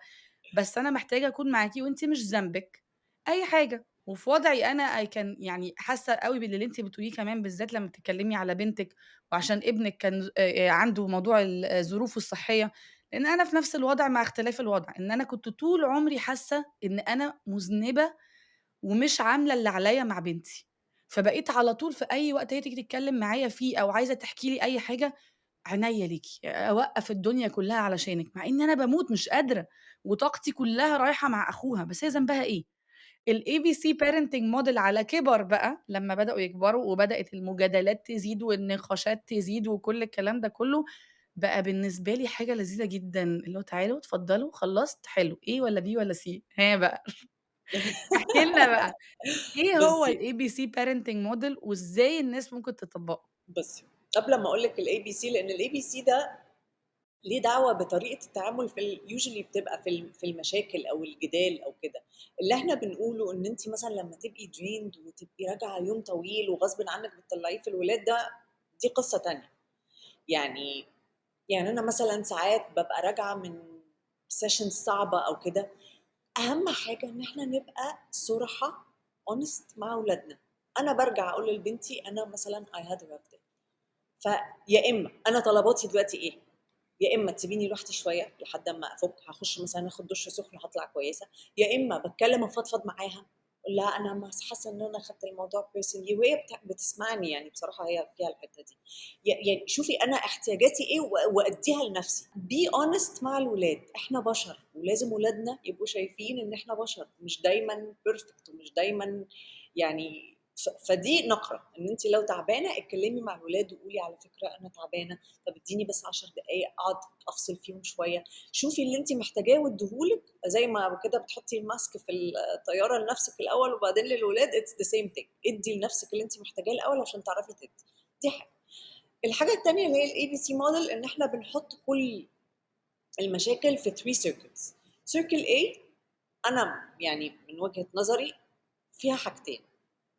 بس أنا محتاجة أكون معاكِ وأنتِ مش ذنبِك أي حاجة، وفي وضعي أنا I can يعني حاسة أوي باللي أنتِ بتقوليه كمان بالذات لمّا بتتكلمي على بنتِك وعشان ابنِك كان عنده موضوع ظروفه الصحية، لإن أنا في نفس الوضع مع اختلاف الوضع، إن أنا كنت طول عمري حاسة إن أنا مذنبة ومش عاملة اللي عليَّ مع بنتي، فبقيت على طول في أي وقت هي تيجي تتكلم معايا فيه أو عايزة تحكي لي أي حاجة عينيا ليكِ، أوقّف الدنيا كلّها علشانِك، مع إن أنا باموت مش قادرة، وطاقتي كلّها رايحة مع أخوها، بس هي ذنبها إيه؟ الABC parenting model على كِبَر بقى لمّا بدأوا يكبروا وبدأت المجادلات تزيد والنقاشات تزيد وكل الكلام ده كلّه، بقى بالنسبة لي حاجة لذيذة جدًا، اللي هو تعالوا اتفضلوا خلّصت حلو A والّا B والّا C ها بقى احكي لنا بقى إيه هو بُصّي، الABC parenting model وإزاي الناس ممكن تطبّقه؟ بُصّي، قبل أمّا أقول لِك الABC لإن الABC ده ليه دعوة بطريقة التعامل في usually بتبقى في المشاكل أو الجدال أو كده، اللي إحنا بنقوله إن أنتِ مثلًا لمّا تبقي drained وتبقي راجعة يوم طويل وغصبٍ عنِّك بتطلّعيه في الولاد دي قصة تانية، يعني أنا مثلًا ساعات بابقى راجعة من sessions صعبة أو كده، أهم حاجة إن إحنا نبقى صُرحا honest مع ولادنا، أنا بارجع أقول لبنتي أنا مثلًا I had a rough day فيا إما أنا طلباتي دلوقتي إيه، يا إما تسيبيني لوحدي شوية لحد أمّا أفُك، هاخُش مثلًا آخُد دُش سُخن هاطلع كويسة، يا إما باتكلّم أفضفض معاها، أقول لها أنا حاسة إن أنا خدت الموضوع personally وهي بتسمعني يعني بصراحة هي فيها الحتّة دي. يعني شوفي أنا احتياجاتي إيه وأدّيها لنَفْسي. be honest مع الولاد، إحنا بشر ولازم ولادنا يبقوا شايفين إن إحنا بشر، مش دايمًا perfect ومش دايمًا يعني فدي نقرة، إن أنتِ لو تعبانة اتكلّمي مع الولاد وقولي على فكرة أنا تعبانة، طب اديني بس 10 دقايق اقعد افصل فيهم شويه شوفي اللي انت محتاجاه واديهولك زي ما كده بتحطي الماسك في الطياره لنفسك الاول وبعدين للولاد اتس ذا سيم ثينج ادي لنفسك اللي انت محتاجاه الاول عشان تعرفي تدي دي حاجه الحاجة التانية اللي هي الABC model إن إحنا بنحط كل المشاكل في 3 circles. circle A أنا يعني من وجهة نظري فيها حاجتين،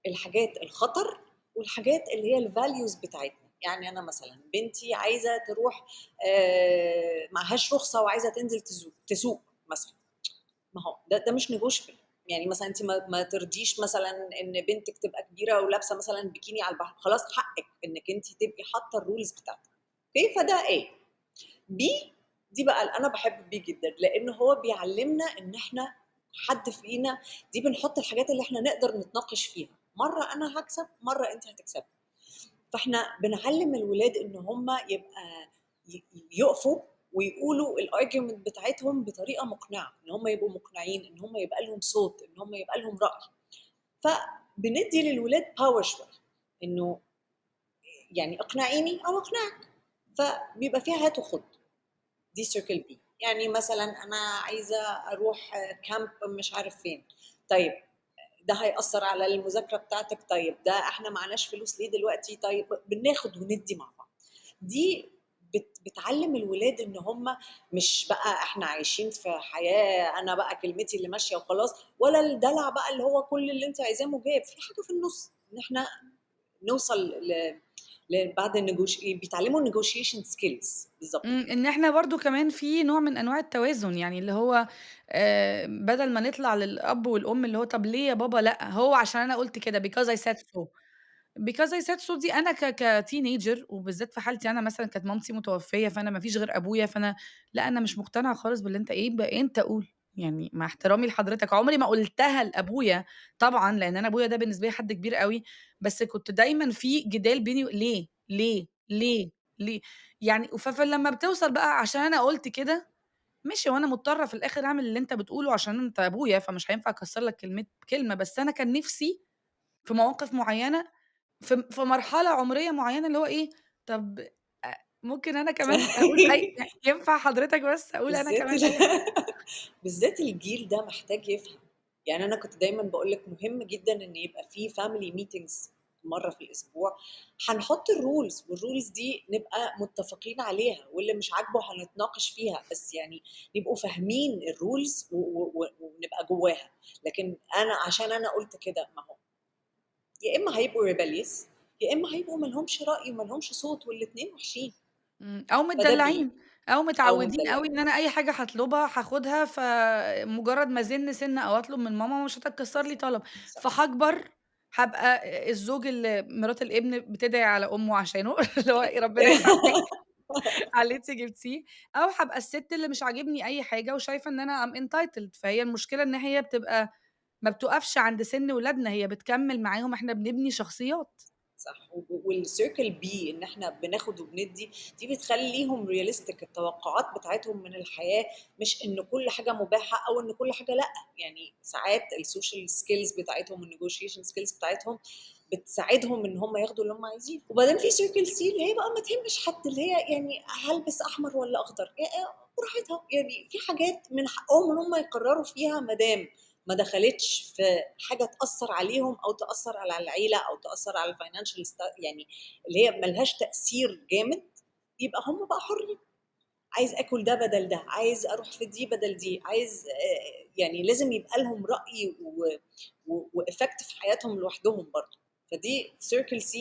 الحاجات الخطر والحاجات اللي هي الvalues بتاعتنا. يعني أنا مثلًا بنتي عايزة تروح معهاش رخصة وعايزة تنزل تسوق مثلًا، ما هو ده مش negotiable. يعني مثلًا أنتِ ما ترضيش مثلًا إن بنتِك تبقى كبيرة ولابسة مثلًا بيكيني على البحر، خلاص حقِّك إنِّك أنتِ تبقي حاطة الrules بتاعتِك، أوكي، فده A. B دي بقى اللي أنا باحب B جدًا، لإن هو بيعلّمنا إن إحنا حد فينا دي بنحط الحاجات اللي إحنا نقدر نتناقش فيها، مرّة أنا هاكسب، مرّة أنتِ هتكسبي. فإحنا بنعلّم الولاد إن هم يبقى يقفوا ويقولوا الargument بتاعتهم بطريقة مقنعة، إن هم يبقوا مقنعين، إن هم يبقى لهم صوت، إن هم يبقى لهم رأي. فبندّي للولاد power شوية، إنه يعني اقنعيني أو أقنعِك، فبيبقى فيها هات وخُد. دي circle B. يعني مثلًا أنا عايزة أروح camp مش عارف فين، طيب ده هيأثّر على المذاكرة بتاعتِك، طيب ده إحنا معناش فلوس ليه دلوقتي، طيب بناخد وندّي مع بعض. دي بتعلّم الولاد إن هم مش بقى إحنا عايشين في حياة أنا بقى كلمتي اللي ماشية وخلاص، ولا الدلع بقى اللي هو كل اللي أنتِ عايزاه مُجاب، في حاجة في النُص، إن إحنا نوصل بعد بيتعلّموا negotiation skills بالضبط كده. إن إحنا برضه كمان في نوع من أنواع التوازن، يعني اللي هو بدل ما نطلع للأب والأم اللي هو طَب ليه يا بابا لأ، هو عشان أنا قُلت كده because I said so. because I said so دي أنا كteenager وبالذات في حالتي أنا مثلًا كانت مامتي متوفية، فأنا ما فيش غير أبويا، فأنا لأ، أنا مش مقتنعة خالص باللي أنت إيه بقى أنت قُل، يعني مع احترامي لحضرتك عمري ما قُلتها لأبويا طبعًا، لإن أنا أبويا ده بالنسبة لي حد كبير أوي، بس كنت دايمًا في جدال بيني ليه، ليه، ليه، ليه؟ يعني لمّا بتوصل بقى عشان أنا قُلت كده، ماشي هو أنا مضطرة في الآخر أعمل اللي أنت بتقوله عشان أنت أبويا، فمش هينفع أكسّر لك كلمة، بس أنا كان نِفْسي في مواقف معيّنة في مرحلة عمرية معيّنة اللي هو إيه، طَب ممكن أنا كمان أقول ينفع حضرتك بس أقول أنا بالذات كمان أي حاجة؟ بالذات الجيل ده محتاج يفهم. يعني أنا كنت دايمًا باقول لِك مهم جدًا إن يبقى في family meetings مرّة في الأسبوع، هنحط الrules والrules دي نبقى متفقين عليها، واللي مش عاجبه هنتناقش فيها، بس يعني يبقوا فاهمين الrules ونبقى جواها. لكن أنا عشان أنا قُلت كده، ما هو يا إما هيبقوا rebellious يا إما هيبقوا ما لهمش رأي وما لهمش صوت، والاتنين وحشين. أو فده B متدلّعين، أو أو متعوّدين أوي متدلعين. إن أنا أي حاجة هاطلبها هاخدها، فمجرّد ما أزِن سِنّة أو أطلب من ماما مش هتتكسّر لي طلب، صح. فهاكبر هابقى الزوج اللي مرات الابن بتدعي على أمه عشانه اللي هو إيه ربنا يسامحِك على اللي أنتِ جبتيه، أو هابقى السِت اللي مش عاجبني أي حاجة وشايفة إن أنا I'm entitled فهي المشكلة إن هي بتبقى ما بتُقفش عند سِن ولادنا، هي بتكمّل معاهم، إحنا بنبني شخصيات. صح. والcircle B إن إحنا بناخد وبندّي، دي بتخلّيهم realistic التوقعات بتاعتهم من الحياة، مش إن كل حاجة مباحة أو إن كل حاجة لأ. يعني ساعات الsocial skills بتاعتهم والnegotiation skills بتاعتهم بتساعدهم إن هم ياخدوا اللي هم عايزينه. وبعدين في circle C اللي هي بقى ما تهمش حد، اللي هي يعني هالبس أحمر والّا أخضر، براحتها. يعني في حاجات من حقهم إن هم يقرروا فيها ما دام ما دخلتش في حاجة تأثّر عليهم أو تأثّر على العيلة أو تأثّر على الfinancial يعني اللي هي ما لهاش تأثير جامد، يبقى هم بقى حُرّين. عايز آكل ده بدل ده، عايز أروح في دي بدل دي، عايز يعني لازم يبقى لهم رأي وeffect في حياتهم لوحدهم برضه. فدي circle C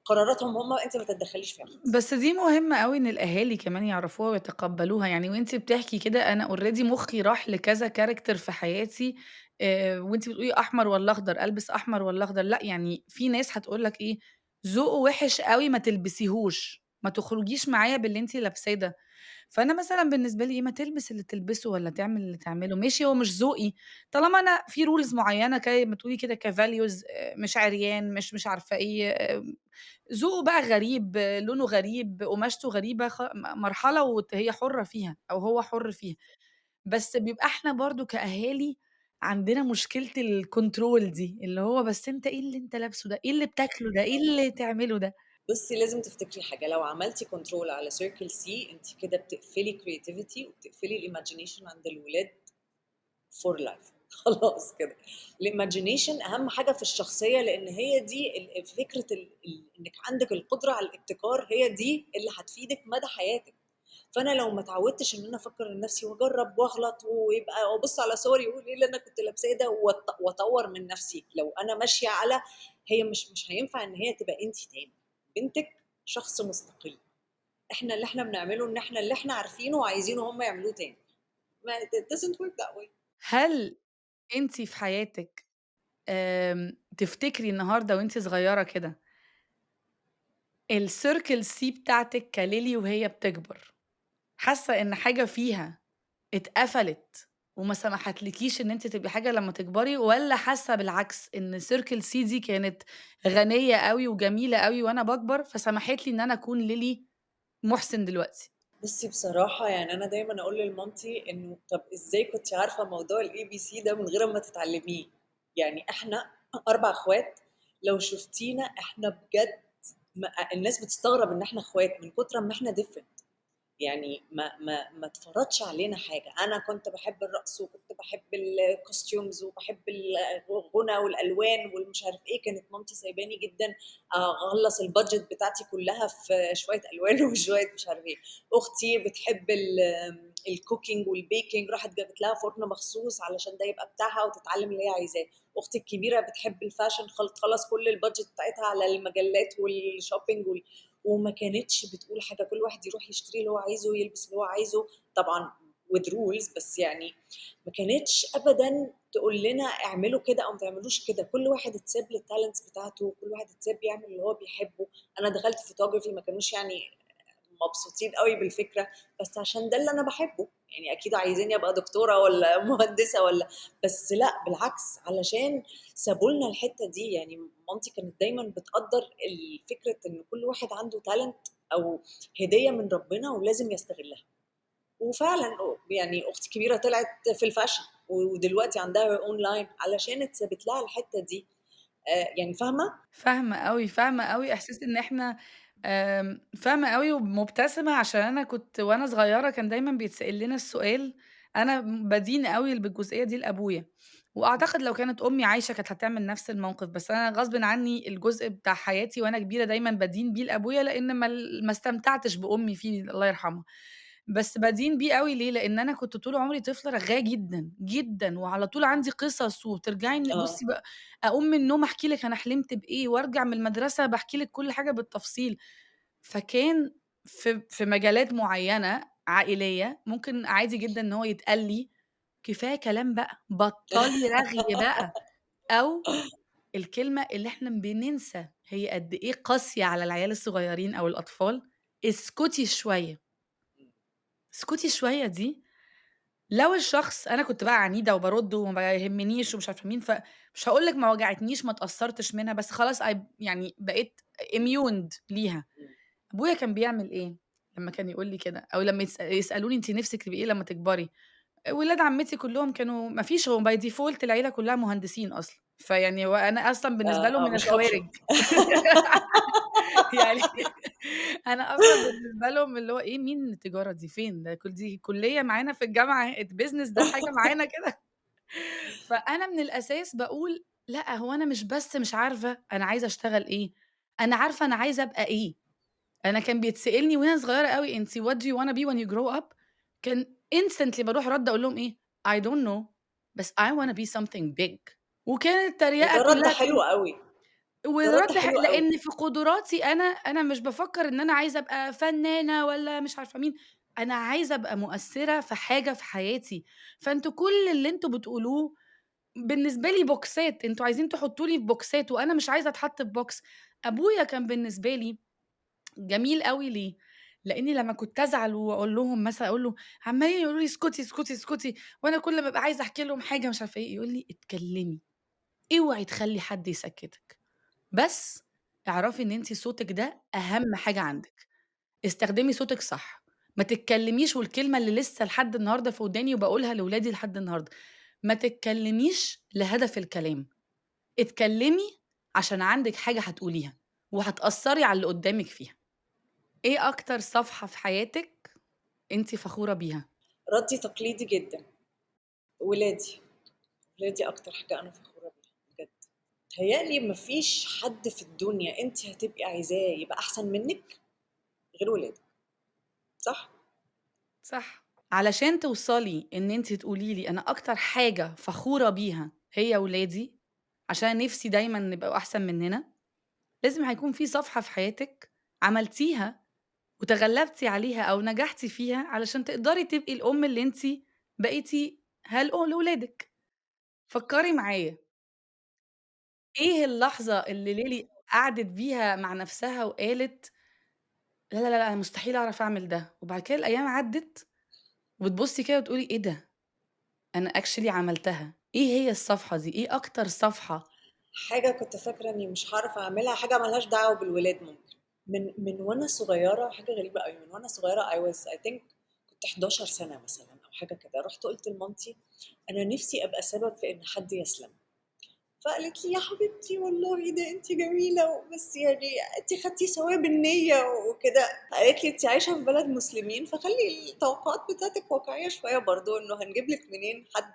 قراراتهم هم، أنتِ ما تتدخّليش فيها خالص. بس دي مهمة أوي إن الأهالي كمان يعرفوها ويتقبّلوها، يعني وأنتِ بتحكي كده أنا already مُخّي راح لكذا character في حياتي وأنتِ بتقولي أحمر والّا أخضر، ألبس أحمر والّا أخضر، لأ يعني في ناس هتقول لك إيه، ذوقه وِحِش أوي ما تلبسيهوش، ما تخرجيش معايا باللي أنتِ لابساه ده. فأنا مثلًا بالنسبة لي إيه، ما تلبس اللي تلبسه والّا تعمل اللي تعمله، ماشي هو مش ذوقي، طالما أنا في rules معيّنة زي ما تقولي كده كvalues مش عريان، مش عارفة إيه، ذوقه بقى غريب، لونه غريب، قماشته غريبة، مرحلة هي حُرة فيها أو هو حُر فيها، بس بيبقى إحنا برضه كأهالي عندنا مشكلة الcontrol دي، اللي هو بس أنت إيه اللي أنت لابسه ده، إيه اللي بتاكله ده، إيه اللي تعمله ده؟ بُصّي، لازم تفتكري حاجة، لو عملتِ control على circle C أنتِ كده بتقفلي creativity وبتقفلي الimagination عند الولاد for life. خلاص كده. الimagination أهم حاجة في الشخصية، لإن هي دي فكرة إنِّك عندِك القدرة على الابتكار، هي دي اللي هتفيدِك مدى حياتِك. فأنا لو ما اتعودتش إن أنا أفكّر لنفسي وأجرّب وأغلط وأبُص على صوري وأقول إيه اللي أنا كنت لابساه ده وأطوّر من نفسي، لو أنا ماشية على هي مش هينفع إن هي تبقى أنتِ تاني، بنتِك شخص مستقل. إحنا اللي إحنا بنعمله إن إحنا اللي إحنا عارفينه وعايزينه هم يعملوه تاني. ما it doesn't work that way. هل أنتِ في حياتِك تفتكري النهارده وأنتِ صغيرة كده الcircle C بتاعتِك كLily وهي بتكبر، حاسة إن حاجة فيها اتقفلت وما سمحتلكيش إن أنتِ تبقي حاجة لمّا تكبري، والّا حاسة بالعكس إن circle C دي كانت غنية أوي وجميلة أوي وأنا باكبر، فسمحت لي إن أنا أكون Lily محسن دلوقتي؟ بُصّي بصراحة يعني أنا دايمًا أقول لمامتي إنه طَب إزاي كنتِ عارفة موضوع الABC ده من غير أمّا تتعلميه؟ يعني إحنا 4 أخوات، لو شُفتينا إحنا بجد الناس بتستغرب إن إحنا أخوات من كتر أمّا إحنا different. يعني ما اتفرضش علينا حاجة، أنا كنت باحب الرقص وكنت باحب الcostumes وباحب الغُنى والألوان والمش عارف إيه، كانت مامتي سايباني جدًا أخلّص البادجت بتاعتي كلّها في شوية ألوان وشوية مش عارف إيه. أختي بتحب الcooking والbaking راحت جابت لها فُرن مخصوص علشان ده يبقى بتاعها وتتعلم اللي هي عايزاه. أختي الكبيرة بتحب الfashion تخلّص كل البادجت بتاعتها على المجلات والshopping وما كانتش بتقول حاجة، كل واحد يروح يشتري اللي هو عايزه ويلبس اللي هو عايزه، طبعًا with rules بس يعني ما كانتش أبدًا تقول لنا اعملوا كده أو ما تعملوش كده، كل واحد اتساب للtalents بتاعته، وكل واحد اتساب يعمل اللي هو بيحبه. أنا دخلت photography ما كانوش يعني مبسوطين أوي بالفكرة، بس عشان ده اللي أنا باحبه، يعني أكيد عايزينّي أبقى دكتورة والّا مهندسة بس لأ بالعكس، علشان سابوا لنا الحتّة دي، يعني مامتي كانت دايمًا بتقدّر فكرة إن كل واحد عنده talent أو هدية من ربنا ولازم يستغلها. وفعلًا يعني أختي الكبيرة طلعت في الfashion ودلوقتي عندها her own line علشان اتسابت لها الحتّة دي. يعني فاهمة؟ فاهمة أوي، فاهمة أوي إحساس إن إحنا فاهمة أوي ومبتسمة عشان أنا كنت وأنا صغيرة كان دايمًا بيتسأل لنا السؤال، أنا بادين أوي بالجزئية دي لأبويا، وأعتقد لو كانت أمي عايشة كانت هتعمل نفس الموقف، بس أنا غصبٍ عني الجزء بتاع حياتي وأنا كبيرة دايمًا بادين بيه لأبويا، لإن ما استمتعتش بأمي فيه الله يرحمها. بس بادين بيه أوي ليه؟ لإن أنا كنت طول عمري طفلة رغاية جدًا، جدًا، وعلى طول عندي قصص وترجعي آه. بُصّي بقى أقوم من النوم أحكي لِك أنا حلمت بإيه، وأرجع من المدرسة باحكي لِك كل حاجة بالتفصيل. فكان في مجالات معيّنة عائلية ممكن عادي جدًا إن هو يتقال لي كفاية كلام بقى، بطّلي رغي بقى، أو الكلمة اللي إحنا بننسى هي قد إيه قاسية على العيال الصغيّرين أو الأطفال، اسكتي شوية. اسكتي شوية دي لو الشخص أنا كنت بقى عنيدة وبارُد وما يهمنيش ومش عارفة مين، فمش هاقول لِك ما وجعتنيش، ما اتأثّرتش منها، بس خلاص يعني بقيت immune ليها. إمم. أبويا كان بيعمل إيه لمّا كان يقول لي كده، أو لمّا يسألوني أنتِ نِفْسِك تبقي إيه لمّا تكبري؟ ولاد عمتي كلّهم كانوا ما فيش هو by default العيلة كلّها مهندسين أصلًا، فيعني هو أنا أصلًا بالنسبة لهم من مش option. الخوارج. يعني أنا أصلًا بالنسبة لهم اللي هو إيه مين التجارة دي فين؟ ده دي كلية معانا في الجامعة الbusiness ده حاجة معانا كده. فأنا من الأساس باقول لأ، هو أنا مش بس مش عارفة أنا عايزة أشتغل إيه، أنا عارفة أنا عايزة أبقى إيه. أنا كان بيتسألني وأنا صغيرة أوي أنتِ what do you wanna be when you grow up؟ كان instantly باروح رادة أقول لهم إيه I don't know بس I wanna be something big. وكانت التريقة وده رَد كلّها حلو كانت أوي، ده رَد ورَد حلو أوي. لإن في قدراتي أنا مش بافكّر إن أنا عايزة أبقى فنانة والّا مش عارفة مين، أنا عايزة أبقى مؤثّرة في حاجة في حياتي، فأنتم كل اللي أنتم بتقولوه بالنسبة لي بوكسات، أنتم عايزين تحطّوني في بوكسات وأنا مش عايزة أتحط في box. أبويا كان بالنسبة لي جميل أوي ليه؟ لإني لمّا كنت أزعل وأقول لهم مثلًا أقول له عمّالين يقولوا لي اسكتي، اسكتي، اسكتي، وأنا كل ما أبقى عايزة أحكي لهم حاجة مش عارفة إيه، يقول لي: "اتكلّمي، اوعي تخلّي حد يسكّتِك." بس اعرفي إن أنتِ صوتِك ده أهم حاجة عندِك، استخدمي صوتِك صح، ما تتكلميش والكلمة اللي لسه لحد النهارده في وداني وباقولها لولادي لحد النهارده، ما تتكلميش لهدف الكلام، اتكلمي عشان عندِك حاجة هتقوليها، وهتأثّري على اللي قدّامِك فيها. إيه أكتر صفحة في حياتِك أنتِ فخورة بيها؟ ردّي تقليدي جدًا، ولادي. دي أكتر حاجة أنا فخورة بيها بجد. متهيأ لي ما فيش حد في الدنيا أنتِ هتبقي عايزاه يبقى أحسن منِّك غير ولادِك، صح؟ صح. علشان توصلي إن أنتِ تقولي لي أنا أكتر حاجة فخورة بيها هي ولادي، عشان نِفْسي دايمًا نبقوا أحسن مننا، لازم هيكون في صفحة في حياتِك عملتيها وتغلبتِ عليها أو نجحتِ فيها علشان تقدري تبقي الأم اللي أنتِ بقيتِ لولادِك. فكّري معايا، إيه اللحظة اللي ليلي قعدت بيها مع نفسها وقالت لا، لا، لا، أنا مستحيل أعرف أعمل ده، وبعد كده الأيام عدِّت وبتبُصّي كده وتقولي إيه ده، أنا actually عملتها. إيه هي الصفحة دي، إيه أكتر صفحة؟ حاجة كنت فاكرة إني مش هاعرف أعملها، حاجة ما لهاش دعوة بالولاد ممكن. من وأنا صغيرة حاجة غريبة أوي، من وأنا صغيرة I was I think كنت 11 سنة مثلًا أو حاجة كده، رُحت قُلت لمامتي أنا نِفْسي أبقى سبب في إن حد يسلم. فقالت لي: "يا حبيبتي والله ده أنتِ جميلة، بس يعني أنتِ خدتِ ثواب النية وكده." قالت لي: "أنتِ عايشة في بلد مسلمين، فخلّي التوقعات بتاعتِك واقعية شوية برضه، إنه هنجيب لِك منين حد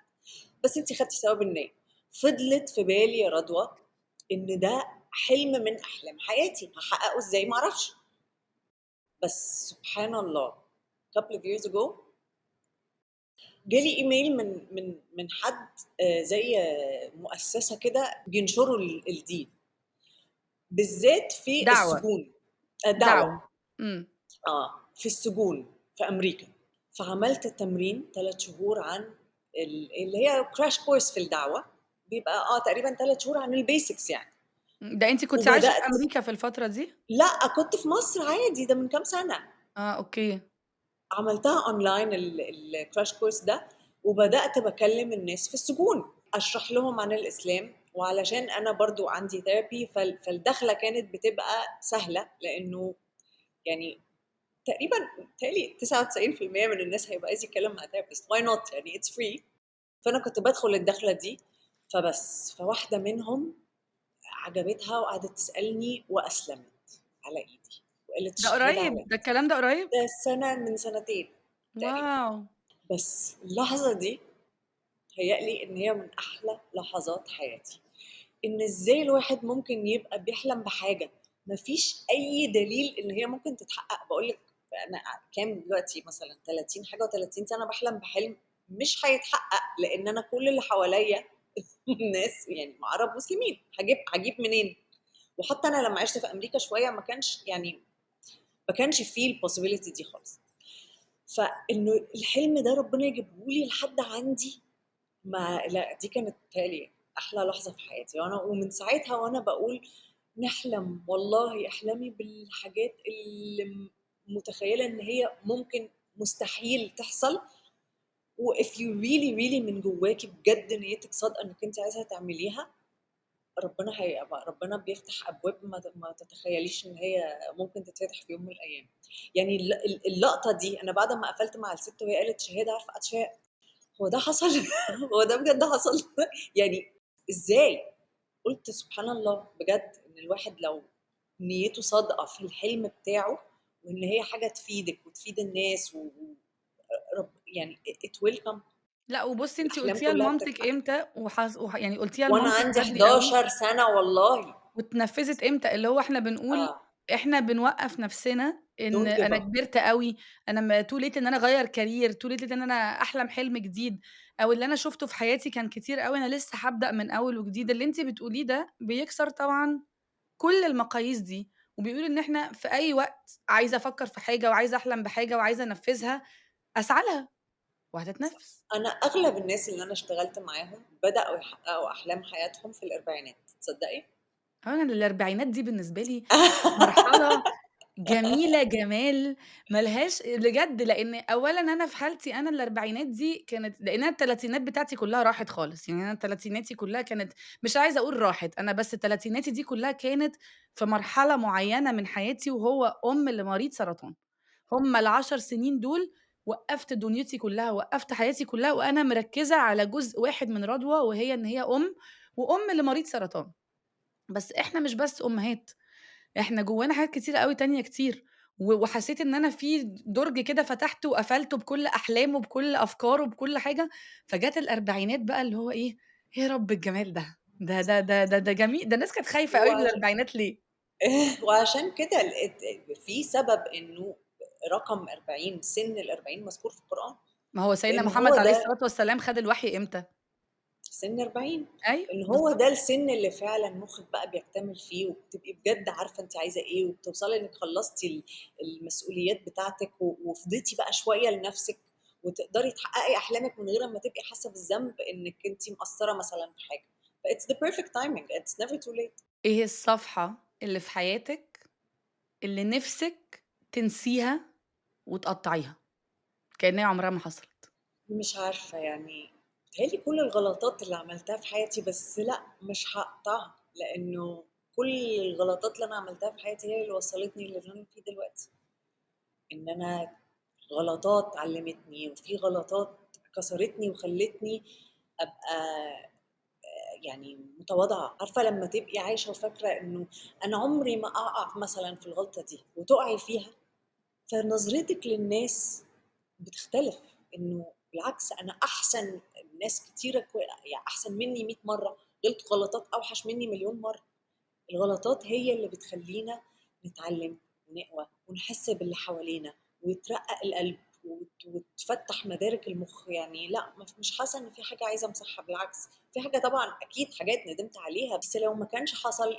بس أنتِ خدتِ ثواب النية." فضلت في بالي يا رضوى إن ده حلم من أحلام حياتي، هاحققه إزاي ما أعرفش، بس سبحان الله couple of years ago جالي إيميل من حد زي مؤسسة كده بينشروا الدين. بالذات في دعوة، السجون، دعوة، دعوة. إمم. في السجون في أمريكا. فعملت تمرين 3 شهور عن اللي هي crash course في الدعوة، بيبقى تقريبًا 3 شهور عن الbasics يعني. ده أنتِ كنتِ عايشة في وبدأت أمريكا في الفترة دي؟ لأ، كنت في مصر عادي، ده من كام سنة. أوكي. عملتها online الcrash course ده، وبدأت باكلم الناس في السجون، أشرح لهم عن الإسلام، وعلشان أنا برضه عندي therapy فالدخلة كانت بتبقى سهلة، لإنه يعني تقريبًا متهيأ لي 99% من الناس هيبقى عايز يتكلم مع therapist why not يعني it's free. فأنا كنت بادخل الدخلة دي، فواحدة منهم عجبتها وقعدت تسألني وأسلمت على إيدي، وقالت ده الشهادة على قريب، ده إيدي. الكلام ده قريب؟ ده سنة من سنتين تقريبًا. واو! بس اللحظة دي متهيأ لي إن هي من أحلى لحظات حياتي، إن إزاي الواحد ممكن يبقى بيحلم بحاجة ما فيش أي دليل إن هي ممكن تتحقق. باقول لِك أنا كام دلوقتي مثلًا 30 حاجة و30 سنة باحلم بحلم مش هيتحقق، لإن أنا كل اللي حواليّا ناس يعني عرب مسلمين، هاجيب منين؟ وحتى أنا لمّا عِشت في أمريكا شوية ما كانش في الpossibility دي خالص. فإنه الحلم ده ربنا يجيبه لي لحد عندي، ما لأ، دي كانت بيتهيأ لي أحلى لحظة في حياتي، ومن ساعتها وأنا باقول نحلم، والله احلمي بالحاجات اللي متخيلة إن هي ممكن مستحيل تحصل، وif you really really من جواكِ بجد نيتِك صادقة إنِّك أنتِ عايزة تعمليها، ربنا بيفتح أبواب ما تتخيليش إن هي ممكن تتفتح في يوم من الأيام. يعني اللقطة دي أنا بعد ما قفلت مع الست وهي قالت شهادة عارفة أتشاء هو ده حصل؟ هو ده بجد حصل؟ يعني إزاي؟ قُلت سبحان الله بجد إن الواحد لو نيته صادقة في الحلم بتاعه، وإن هي حاجة تفيدِك وتفيد الناس يعني it will come. لأ وبُصّي أنتِ الأحلام قُلتيها كلّها لمامتِك بتتحقق. إمتى يعني قُلتيها وأنا لمامتِك عندي بدري أوي 11 سَنة والله. واتنفّذت إمتى؟ اللي هو إحنا بنقول آه. إحنا بنوقّف نَفْسنا إن don't give أنا up. كبرت أوي، أنا too late إن أنا أغيّر career too late إن أنا أحلم حلم جديد، أو اللي أنا شُفته في حياتي كان كتير أوي، أنا لسه هابدأ من أول وجديد. اللي أنتِ بتقوليه ده بيكسر طبعًا كل المقاييس دي، وبيقول إن إحنا في أي وقت عايزة أفكّر في حاجة وعايزة أحلم بحاجة وعايزة أنفّذها، أسعى لها وهتتنفّذ. أنا أغلب الناس اللي أنا اشتغلت معاهم بدأوا يحققوا أحلام حياتهم في الأربعينات، تصدقي؟ أنا الأربعينات دي بالنسبة لي مرحلة جميلة جمال ما لهاش بجد، لإن أولًا أنا في حالتي أنا الأربعينات دي كانت لإن أنا التلاتينات بتاعتي كلّها راحت خالص، يعني أنا تلاتيناتي كلّها كانت مش عايزة أقول راحت، أنا بس تلاتيناتي دي كلّها كانت في مرحلة معيّنة من حياتي وهو أم لمريض سرطان، هم ال10 سنين دول وقّفت دنيتي كلّها، وقّفت حياتي كلّها وأنا مركّزة على جزء واحد من رضوى وهي إن هي أم، وأم لمريض سرطان. بس إحنا مش بس أمهات، إحنا جوانا حاجات كتيرة أوي تانية كتير، وحسيت إن أنا في درج كده فتحته وقفلته بكل أحلامه، بكل أفكاره، بكل حاجة، فجات الأربعينات بقى اللي هو إيه، يا رب الجمال ده! ده جميل، ده الناس كانت خايفة أوي من وعش الأربعينات ليه؟ وعشان كده في سبب إنه رقم 40 سِن ال40 مذكور في القرآن، ما هو سيدنا لإن هو محمد عليه ده الصلاة والسلام خَد الوحي إمتى؟ سِن 40 أيوه، إن هو بالضبط. ده السِن اللي فعلًا مُخِّك بقى بيكتمل فيه، وبتبقي بجد عارفة أنتِ عايزة إيه، وبتوصلي إنِّك خلّصتِ المسؤوليات بتاعتِك، وفضيتِ بقى شوية لنفسِك، وتقدري تحققي أحلامِك من غير أمّا تبقي حاسة بالذنب إنِّك أنتِ مقصّرة مثلًا في حاجة، فit's the perfect timing, it's never too late. إيه الصفحة اللي في حياتِك اللي نِفْسِك تنسيها وتقطّعيها، كإن هي عمرها ما حصلت؟ مش عارفة يعني بيتهيأ لي كل الغلطات اللي عملتها في حياتي، بس لأ، مش هاقطعها، لإنه كل الغلطات اللي أنا عملتها في حياتي هي اللي وصّلتني للي أنا فيه دلوقتي، إن أنا غلطات علّمتني، وفي غلطات كسرتني وخلّتني أبقى يعني متواضعة، عارفة لمّا تبقي عايشة وفاكرة إنه أنا عمري ما أقع مثلًا في الغلطة دي وتُقعي فيها، فنظرتِك للناس بتختلف، إنه بالعكس أنا أحسن ناس كتيرة يعني أحسن منّي 100 مرّة، غلطوا غلطات أوحش منّي مليون مرّة، الغلطات هي اللي بتخلّينا نتعلّم ونقوى ونحس باللي حوالينا وترقّق القلب وتفتّح مدارك المُخ، يعني لأ مش حاسة إن في حاجة عايزة أمسحها بالعكس، في حاجة طبعًا أكيد حاجات ندمت عليها، بس لو ما كانش حصل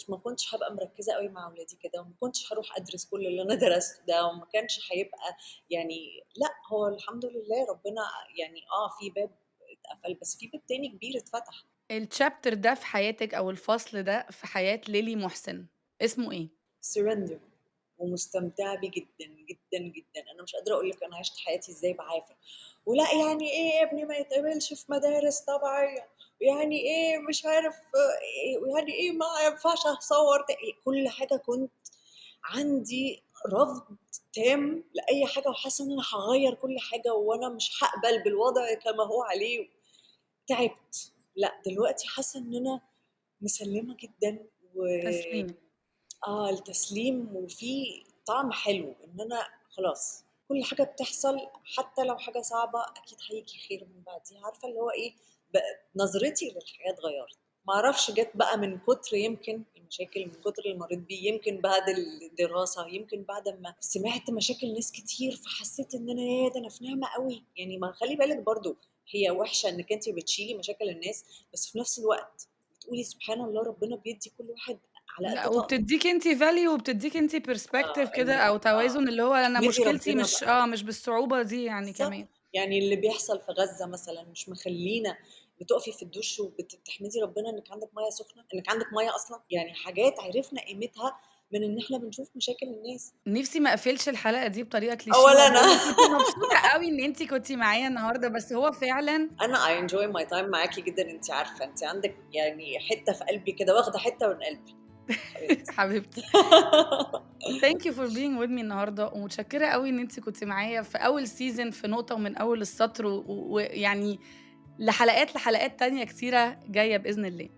ما كنتش هابقى مركّزة أوي مع ولادي كده، وما كنتش هاروح أدرس كل اللي أنا درسته ده، وما كانش هيبقى يعني لأ، هو الحمد لله ربنا يعني في باب اتقفل، بس في باب تاني كبير اتفتح. الchapter ده في حياتِك أو الفصل ده في حياة ليلي محسن، اسمه إيه؟ surrender ومستمتعة بيه جدًا، جدًا، جدًا، أنا مش قادرة أقول لِك أنا عِشت حياتي إزاي بعافية، ولأ يعني إيه ابني ما يتقبلش في مدارس طبيعية، ويعني إيه مش عارف ويعني إيه ما ينفعش أصوّر كل حاجة كنت عندي رفض تام لأي حاجة وحاسة إن أنا هاغيّر كل حاجة وأنا مش هاقبل بالوضع كما هو عليه، تعبت، لأ دلوقتي حاسة إن أنا مسلِّمة جدًا تسليم. التسليم وفي طعم حلو، إن أنا خلاص كل حاجة بتحصل حتى لو حاجة صعبة أكيد هييجي خير من بعديها، عارفة اللي هو إيه، نظرتي للحياة اتغيّرت، ما أعرفش جات بقى من كتر يمكن المشاكل، من كتر اللي مرّيت بيه، يمكن بعد الدراسة، يمكن بعد أمّا سمعت مشاكل ناس كتير، فحسيت إن أنا ياه! ده أنا في نعمة أوي، يعني ما خلّي بالِك برضه هي وِحشة إنِّك أنتِ بتشيلي مشاكل الناس، بس في نفس الوقت بتقولي سبحان الله ربنا بيدّي كل واحد على لأ، قد طاقته. وبتدّيكِ أنتِ value وبتدّيكِ أنتِ perspective كده إنِّك أو توازن، اللي هو أنا تحمدي مشكلتي ربنا مش بقى، مش بالصعوبة دي يعني بالضبط، كمان. يعني اللي بيحصل في غزة مثلًا مش مخلّينا بتُقفي في الدُش تحمدي ربنا إنِّك عندِك مَيّة سخنة، إنِّك عندِك مَيّة أصلًا، يعني حاجات عرفنا قيمتها من إن إحنا بنشوف مشاكل الناس. نِفْسي ما أقفلش الحلقة دي بطريقة كليشيه ولا والله، أنا. أنا كنت مبسوطة أوي إن أنتِ كنتِ معايا النهارده، بس هو فعلًا أنا I enjoy my time معاكِ جدًا، أنتِ عارفة، أنتِ عندِك يعني حتّة في قلبي كده، واخدة حتّة من قلبي، حبيبتي. حبيبتي. thank you for being with me النهارده، ومتشكرة أوي إن أنتِ كنتِ معايا في أول season في نقطة ومن أول السطر، ويعني لحلقات تانية كتيرة جاية بإذن الله.